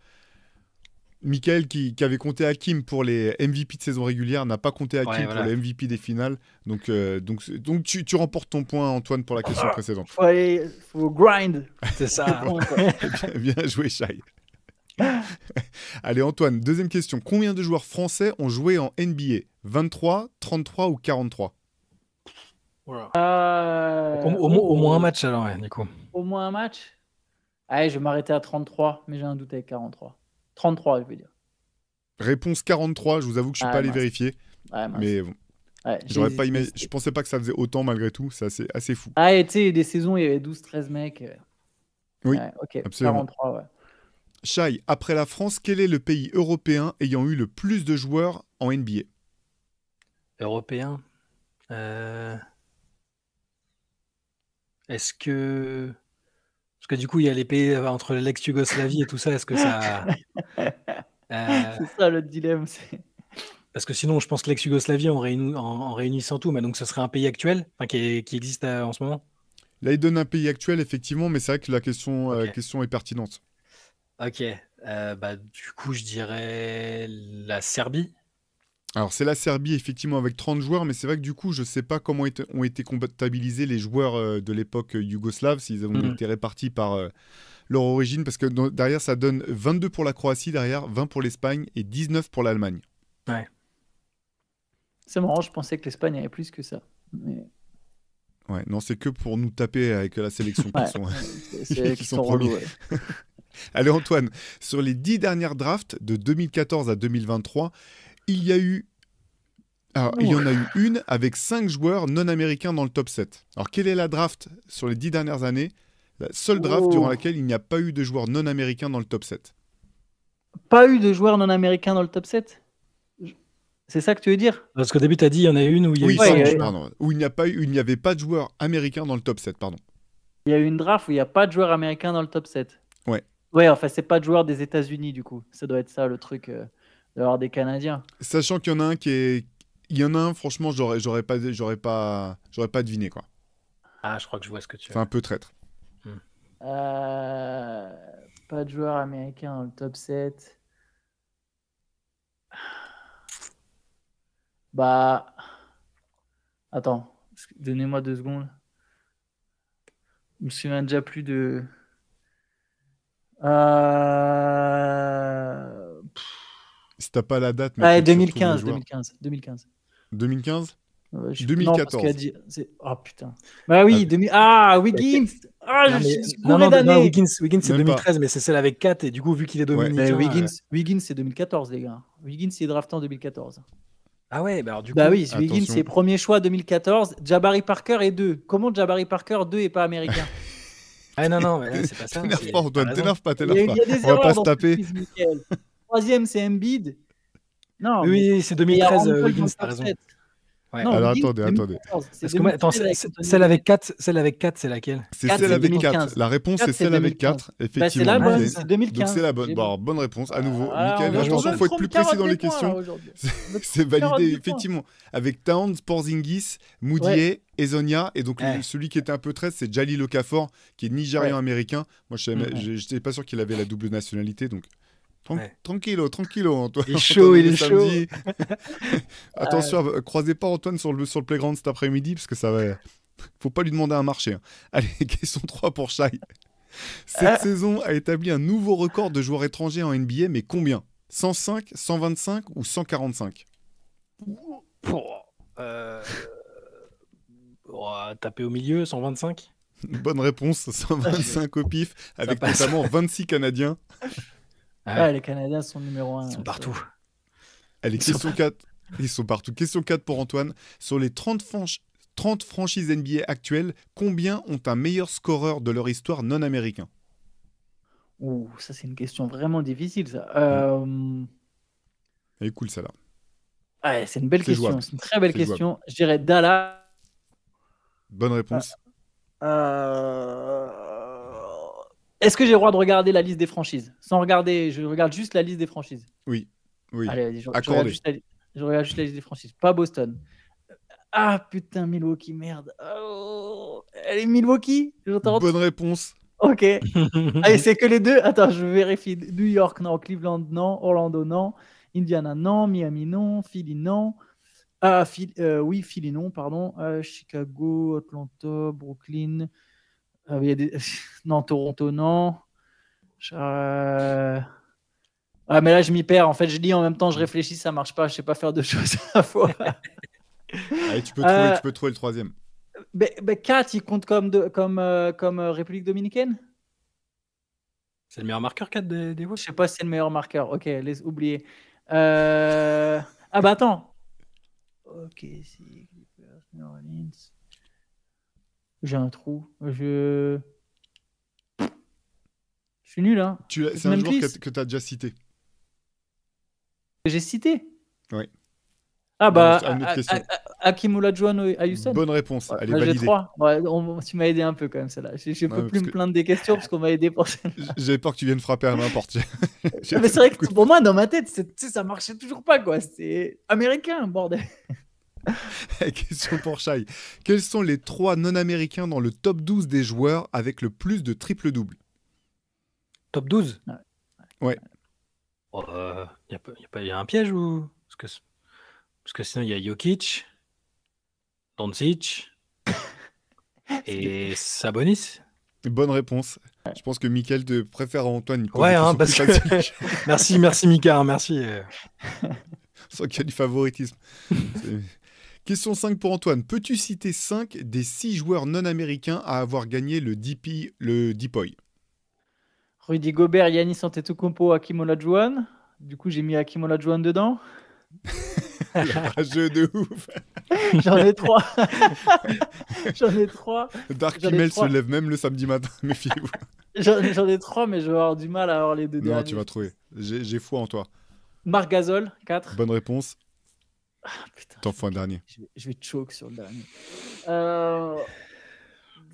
Michael, qui avait compté Hakim pour les MVP de saison régulière, n'a pas compté Hakim pour les MVP des finales. Donc tu remportes ton point, Antoine, pour la question précédente. Faut grind. C'est ça. Bien joué, Shai. Allez, Antoine, deuxième question. Combien de joueurs français ont joué en NBA ? 23, 33 ou 43 ? Au moins un match, alors, du coup. Au moins un match ? Allez, je vais m'arrêter à 33, mais j'ai un doute avec 43. 33, je veux dire. Réponse 43, je vous avoue que je suis pas allé vérifier. Mais bon. J'aurais pas je pensais pas que ça faisait autant malgré tout, c'est assez fou. Tu sais, des saisons, il y avait 12-13 mecs. Oui, ok, absolument. 43, ouais. Shai, après la France, quel est le pays européen ayant eu le plus de joueurs en NBA ? Européen Est-ce que... Parce que du coup, il y a les pays entre l'ex-Yougoslavie et tout ça, est-ce que ça... C'est ça le dilemme. Parce que sinon, je pense que l'ex-Yougoslavie, en réunissant tout, mais donc ce serait un pays actuel qui existe en ce moment ? Là, il donne un pays actuel, effectivement, mais c'est vrai que la question est pertinente. Ok. Du coup, je dirais la Serbie. Alors, c'est la Serbie, effectivement, avec 30 joueurs, mais c'est vrai que du coup, je ne sais pas comment ont été comptabilisés les joueurs de l'époque yougoslave, s'ils ont été répartis par leur origine, parce que derrière, ça donne 22 pour la Croatie, derrière 20 pour l'Espagne et 19 pour l'Allemagne. Ouais. C'est marrant, je pensais que l'Espagne avait plus que ça. Mais... Ouais, non, c'est que pour nous taper avec la sélection Ouais, qui sont, c'est qui sont premiers. relous, ouais. Allez, Antoine, sur les 10 dernières drafts de 2014 à 2023, il y a eu... Alors, il y en a eu une avec 5 joueurs non américains dans le top 7. Alors, quelle est la draft sur les 10 dernières années? La seule draft durant laquelle il n'y a pas eu de joueurs non américains dans le top 7. Pas eu de joueurs non américains dans le top 7? C'est ça que tu veux dire? Parce qu'au début, tu as dit il y en a une où il y a eu 5 pardon. Où il n'y avait pas de joueurs américains dans le top 7, pardon. Il y a eu une draft où il n'y a pas de joueurs américains dans le top 7. Ouais. Ouais, enfin, c'est pas de joueurs des États-Unis, du coup. Ça doit être ça, le truc d'avoir des Canadiens. Sachant qu'il y en a un qui est... Il y en a un, franchement, j'aurais pas deviné, quoi. Ah, je crois que je vois ce que tu veux. C'est un peu traître. Pas de joueurs américains dans le top 7. Bah... Attends, donnez-moi 2 secondes. Je me souviens déjà plus de... Si t'as pas la date... Ah, 2015. 2015 Ouais, 2014. Oh putain. Bah oui, Wiggins. Non, Wiggins c'est 2013, mais c'est celle avec 4, et du coup, vu qu'il est dominicain... Wiggins, c'est 2014, les gars. Wiggins, il est drafté en 2014. Ah ouais, bah alors du coup... Bah oui, Wiggins, c'est premier choix 2014. Jabari Parker est 2. Comment Jabari Parker 2 est pas américain? Ah non, mais c'est pas ça. T'énerve pas, Antoine, t'énerve pas. Il y a des On va pas erreurs se taper. Troisième, c'est Embiid. Non, oui, c'est 2013, Wiggins, t'as raison. Ouais. Non, alors attendez. Parce que attends, celle avec 4, c'est laquelle? C'est celle avec 4. La réponse, c'est celle avec 4. Effectivement. C'est la bonne, c'est 2015. Donc c'est la bonne. Bon, bonne réponse, à nouveau. Nickel. Attention, il faut être plus précis dans les questions. C'est validé, effectivement. Avec Towns, Porzingis, Moutier, Ezonia. Et donc, celui qui était un peu traître, c'est Jalil Okafor, qui est nigérian-américain. Moi, je n'étais pas sûr qu'il avait la double nationalité, donc... Tranquillo, Antoine. Il est chaud, Attention, croisez pas Antoine sur le playground cet après-midi, parce que ça va... Faut pas lui demander un marché. Hein. Allez, question 3 pour Shai. Cette saison a établi un nouveau record de joueurs étrangers en NBA, mais combien? 105, 125 ou 145? Taper au milieu, 125. Bonne réponse, 125 au pif, avec notamment 26 Canadiens. Les Canadiens sont numéro 1. Ils sont partout. Allez, question 4. Ils sont partout. Question 4 pour Antoine. Sur les 30 franchises NBA actuelles, combien ont un meilleur scoreur de leur histoire non américain? Ouh, ça c'est une question vraiment difficile, ça. Elle est cool, celle-là. Ouais, c'est une belle question. C'est une très belle question. Je dirais Dallas. Bonne réponse. Est-ce que j'ai le droit de regarder la liste des franchises? Sans regarder, je regarde juste la liste des franchises. Oui. Allez, je regarde juste la liste des franchises. Pas Boston. Ah putain, Milwaukee, merde. Elle est Milwaukee? Bonne réponse. Ok. Allez, c'est que les deux. Attends, je vérifie. New York, non. Cleveland, non. Orlando, non. Indiana, non. Miami, non. Philly, non. Oui, Philly, non, pardon. Chicago, Atlanta, Brooklyn. Il y a non, Toronto, non. Mais là, je m'y perds. En fait, je lis en même temps, je réfléchis, ça marche pas. Je sais pas faire deux choses à la fois. Allez, tu peux trouver le troisième. 4, il compte comme République dominicaine? C'est le meilleur marqueur 4 des Wolves? Je sais pas si c'est le meilleur marqueur. Ok, laisse oublier. Attends. Ok, c'est New Orleans. J'ai un trou. Je suis nul, hein. C'est un joueur que tu as déjà cité. J'ai cité? Oui. Hakeem Olajuwon à Houston. Bonne réponse. Elle est j'ai validée. 3. Tu m'as aidé un peu quand même, celle-là. Je peux plus me plaindre des questions parce qu'on m'a aidé pour celle-là. J'avais peur que tu viennes frapper à main porte. Mais c'est vrai que pour moi, dans ma tête, ça marchait toujours pas, quoi. C'est américain, bordel. Question pour Shai. Quels sont les 3 non-américains dans le top 12 des joueurs avec le plus de triple-double? Top 12? Ouais. Il y a un piège ou... Parce que sinon, il y a Jokic, Doncic et Sabonis. Bonne réponse. Je pense que Mickaël te préfère à Antoine. Il pose Ouais, des hein, questions parce plus que... faciles. merci Mika, hein, merci. Sans qu'il y a du favoritisme. Question 5 pour Antoine. Peux-tu citer 5 des 6 joueurs non américains à avoir gagné le DPOY? Rudy Gobert, Giannis Antetokounmpo, Hakeem Olajuwon. Du coup, j'ai mis Hakeem Olajuwon dedans. Rageux de ouf. J'en ai 3. J'en ai 3. Dark J'en ai Email se 3. lève même le samedi matin, méfiez-vous. J'en ai 3, mais je vais avoir du mal à avoir les deux Non, derniers. tu vas trouver. J'ai foi en toi. Marc Gasol, 4. Bonne réponse. Putain, T'en fous un dernier. je vais choke sur le dernier.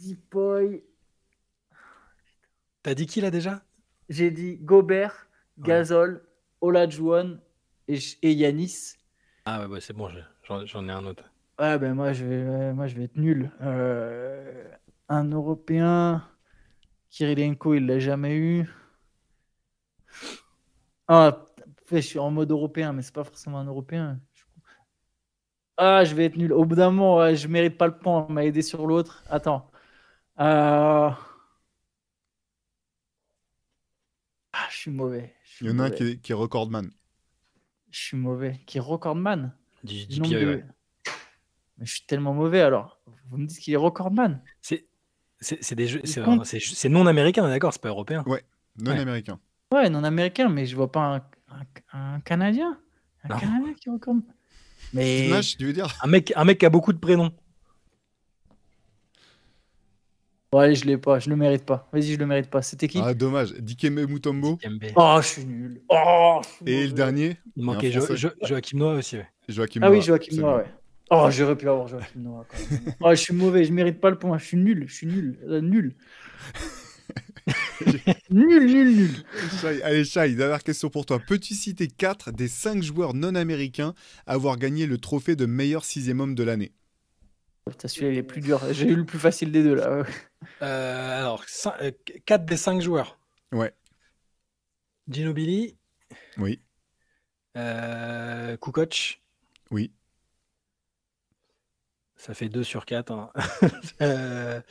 Deepoy. T'as dit qui là déjà? J'ai dit Gobert, Gasol, Olajuwon et Giannis. Ah ouais, bah, c'est bon, j'en ai un autre. Ouais, ben moi je vais être nul. Un Européen, Kirilenko, il l'a jamais eu. Ah, je suis en mode européen, mais c'est pas forcément un Européen. Ah, je vais être nul. Au bout d'un moment, ouais, je mérite pas le point. On m'a aidé sur l'autre. Attends. Ah, je suis mauvais. Il y en a un qui est recordman. Je suis mauvais. Qui est recordman. Du Du nombre DPOY, de- ouais. Mais je suis tellement mauvais alors. Vous me dites qu'il est recordman. C'est des jeux, Il c'est compte. c'est non américain, d'accord, c'est pas européen. Ouais, non Ouais. américain. Ouais, non américain, mais je vois pas un Canadien. Un Non. Canadien qui recorde. Mais Smash, tu veux dire? Un mec qui a beaucoup de prénoms. ouais, je l'ai pas. Je le mérite pas. Vas-y, je le mérite pas. C'était qui? Ah, dommage. Dikembe Mutombo. MB. Oh, je suis nul. Oh, je suis Et le mauvais. dernier, Il manquait un Français. Joachim Noah aussi. Ouais. Joachim Ah oui, Noah, Joachim Noah, ouais. Oh, j'aurais pu avoir Joachim Noah quand même. Oh, je suis mauvais, je mérite pas le point. Je suis nul, nul. Nul. Shai, allez, Shai, dernière question pour toi. Peux-tu citer 4 des 5 joueurs non américains à avoir gagné le trophée de meilleur 6e homme de l'année? Putain, celui-là, il est plus dur. J'ai eu le plus facile des deux, là. Alors, 4 des 5 joueurs. Ouais. Ginobili, Oui, Kukoc, oui. ça fait 2 sur 4. Hein.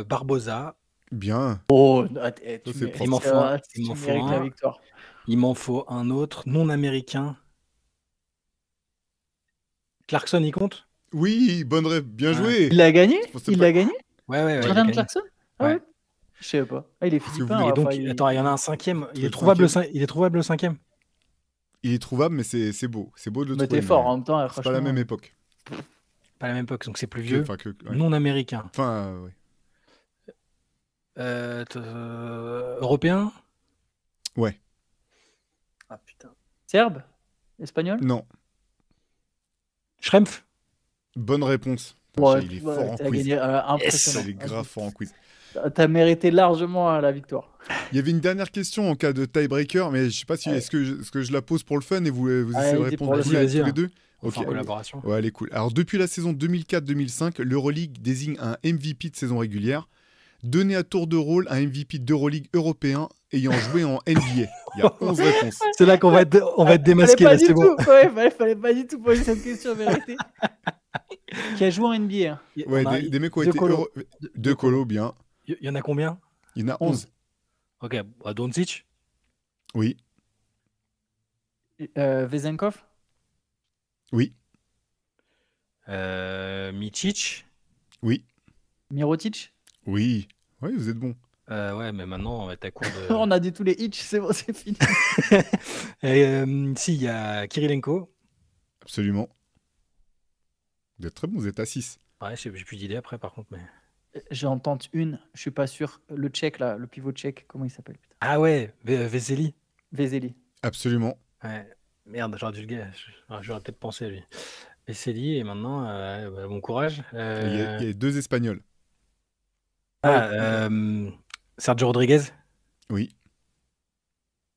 Barbosa, Bien. Oh, Ça, c'est il m'en faut la un. victoire. Il m'en faut un autre, non américain. Clarkson, il compte? Oui, bonne rêve. Bien Ouais. joué. Il l'a gagné? Je pensais Il pas- l'a gagné? Ouais, il a Jordan gagné. Clarkson? Ah Ouais. ouais? Je sais pas. Ah, il est que vous philippin. voulez Et donc, enfin, attends, il y en a un cinquième. Il Le est trouvable, cinquième. il est trouvable le cinquième? Il est trouvable, mais c'est beau. C'est beau de le Mais trouver. t'es fort mais en même temps. C'est pas la franchement. même époque. Pas la même époque, donc c'est plus vieux. Enfin, ouais. Non américain. Enfin, ouais. Européen? Ouais. Ah putain. Serbe? Espagnol? Non. Schrempf? Bonne réponse. Putain, Ouais, Shai, il est ouais, fort en t'as quiz. gagné, impressionnant. Il est grave fort en quiz. T'as mérité largement la victoire. Il y avait une dernière question en cas de tiebreaker, mais je sais pas si Ouais. est-ce que je la pose pour le fun et vous essayez de Allez, répondre pour tous le les, fun. tous les deux. On Ok. fait en collaboration. Ouais, elle est cool. Alors, depuis la saison 2004-2005, l'Euroleague désigne un MVP de saison régulière. Donnez à tour de rôle un MVP d'Euroleague européen ayant joué en NBA. Il y a 11 réponses. C'est là qu'on va être démasqué, là, Fallait pas c'est du bon. tout. Ouais, fallait pas du tout poser cette question, en vérité. Qui a joué en NBA? Hein. Ouais, On a- des mecs qui ont deux été colos. euro... Deux colos, bien. Il y en a combien? Il y en a 11. Ok, Doncic? Oui, Vezenkov? oui, Micic? oui, Mirotic? oui. Oui, vous êtes bon. Ouais, mais maintenant, on va être à court de... On a dit tous les hitch, c'est bon, c'est fini. Si, il y a Kirilenko. Absolument. Vous êtes très bon, vous êtes à 6. Ouais, j'ai plus d'idées après, par contre. Mais... J'en tente une, je suis pas sûr. Le tchèque, là, le pivot tchèque, comment il s'appelle? Putain. Ah ouais, Veseli. Vezeli. Absolument. Ouais. Merde, j'aurais dû le gars. J'aurais peut-être pensé à lui. Veseli, et maintenant, bon courage. Il y a 2 Espagnols. Sergio Rodriguez. Oui.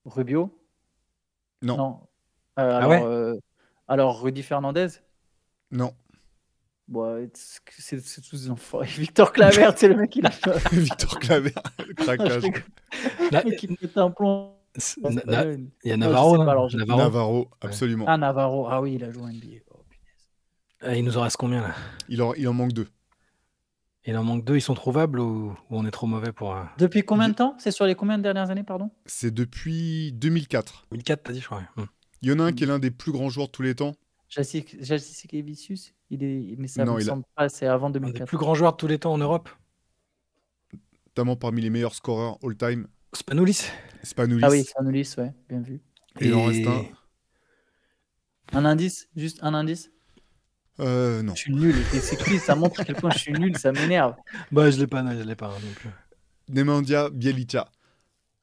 Rubio? Non. Ah ouais? Alors, Rudy Fernandez? Non. Bon, c'est tous des enfoirés. Victor Claver, c'est le mec qui l'a fait. Victor Claver, le craquage. Là, Le mec qui me pète un plomb. Ouais, c'est pas bien. Il y a Non, je Navarro, sais non pas. Alors, Navarro. Navarro, absolument. Ah, Navarro. Ah oui, il a joué en NBA. Oh, punaise. Il nous en reste combien là? Il en manque 2. Il en manque 2, ils sont trouvables ou on est trop mauvais pour. Depuis combien de temps? C'est sur les combien de dernières années, pardon? C'est depuis 2004. 2004, t'as dit, je crois. Ouais. Il y en a un qui est l'un des plus grands joueurs de tous les temps. Jassikevicius, mais ça Non, me il a- semble pas, c'est avant Un des 2004. plus grands joueurs de tous les temps en Europe. Notamment parmi les meilleurs scoreurs all-time. Spanoulis. Spanoulis. Ah oui, Fanoulis, ouais, bien vu. Et il en reste un. Un indice? Juste un indice? Non. Je suis nul. Et c'est qui? Ça montre à quel point je suis nul, ça m'énerve. Bah, je l'ai pas, non, je l'ai pas non plus. Nemanja Bjelica.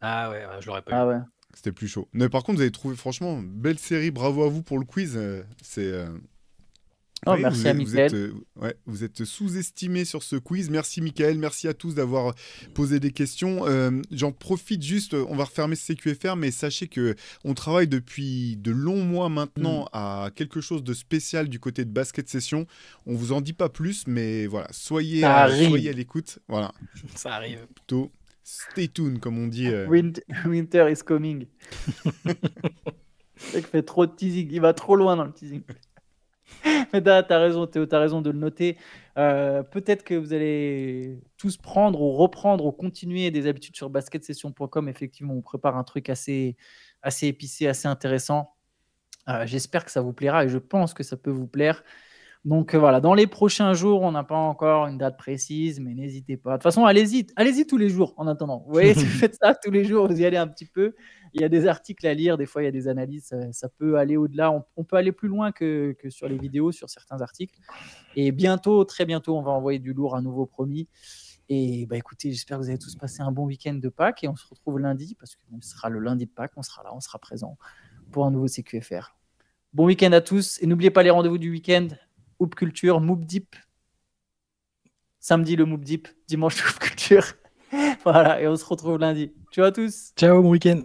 Ah ouais, je l'aurais pas eu. Ah ouais. C'était plus chaud. Mais par contre, vous avez trouvé, franchement, belle série. Bravo à vous pour le quiz. Oh, Oui, merci à Mickaël. vous êtes sous-estimé sur ce quiz. Merci Mickaël, merci à tous d'avoir posé des questions. J'en profite juste, on va refermer ce CQFR, mais sachez que on travaille depuis de longs mois maintenant à quelque chose de spécial du côté de Basket Session. On vous en dit pas plus, mais voilà, soyez à l'écoute. Voilà, Ça arrive. plutôt stay tuned, comme on dit. Winter is coming. Le mec fait trop de teasing. Il va trop loin dans le teasing. Mais t'as raison, Théo, t'as raison de le noter. Peut-être que vous allez tous prendre ou reprendre ou continuer des habitudes sur basketsession.com. Effectivement, on prépare un truc assez épicé, assez intéressant. J'espère que ça vous plaira et je pense que ça peut vous plaire. Donc voilà, dans les prochains jours, on n'a pas encore une date précise, mais n'hésitez pas. De toute façon, allez-y tous les jours en attendant. Vous voyez, si vous faites ça tous les jours, vous y allez un petit peu. Il y a des articles à lire, des fois il y a des analyses, ça peut aller au-delà. On peut aller plus loin que sur les vidéos, sur certains articles. Et bientôt, très bientôt, on va envoyer du lourd à nouveau, promis. Et bah écoutez, j'espère que vous avez tous passé un bon week-end de Pâques et on se retrouve lundi, parce que ce sera le lundi de Pâques, on sera là, on sera présent pour un nouveau CQFR. Bon week-end à tous et n'oubliez pas les rendez-vous du week-end. Hoop Culture, Moop Deep. Samedi le Moop Deep, dimanche Hoop Culture. Voilà, et on se retrouve lundi. Ciao à tous. Ciao, bon week-end.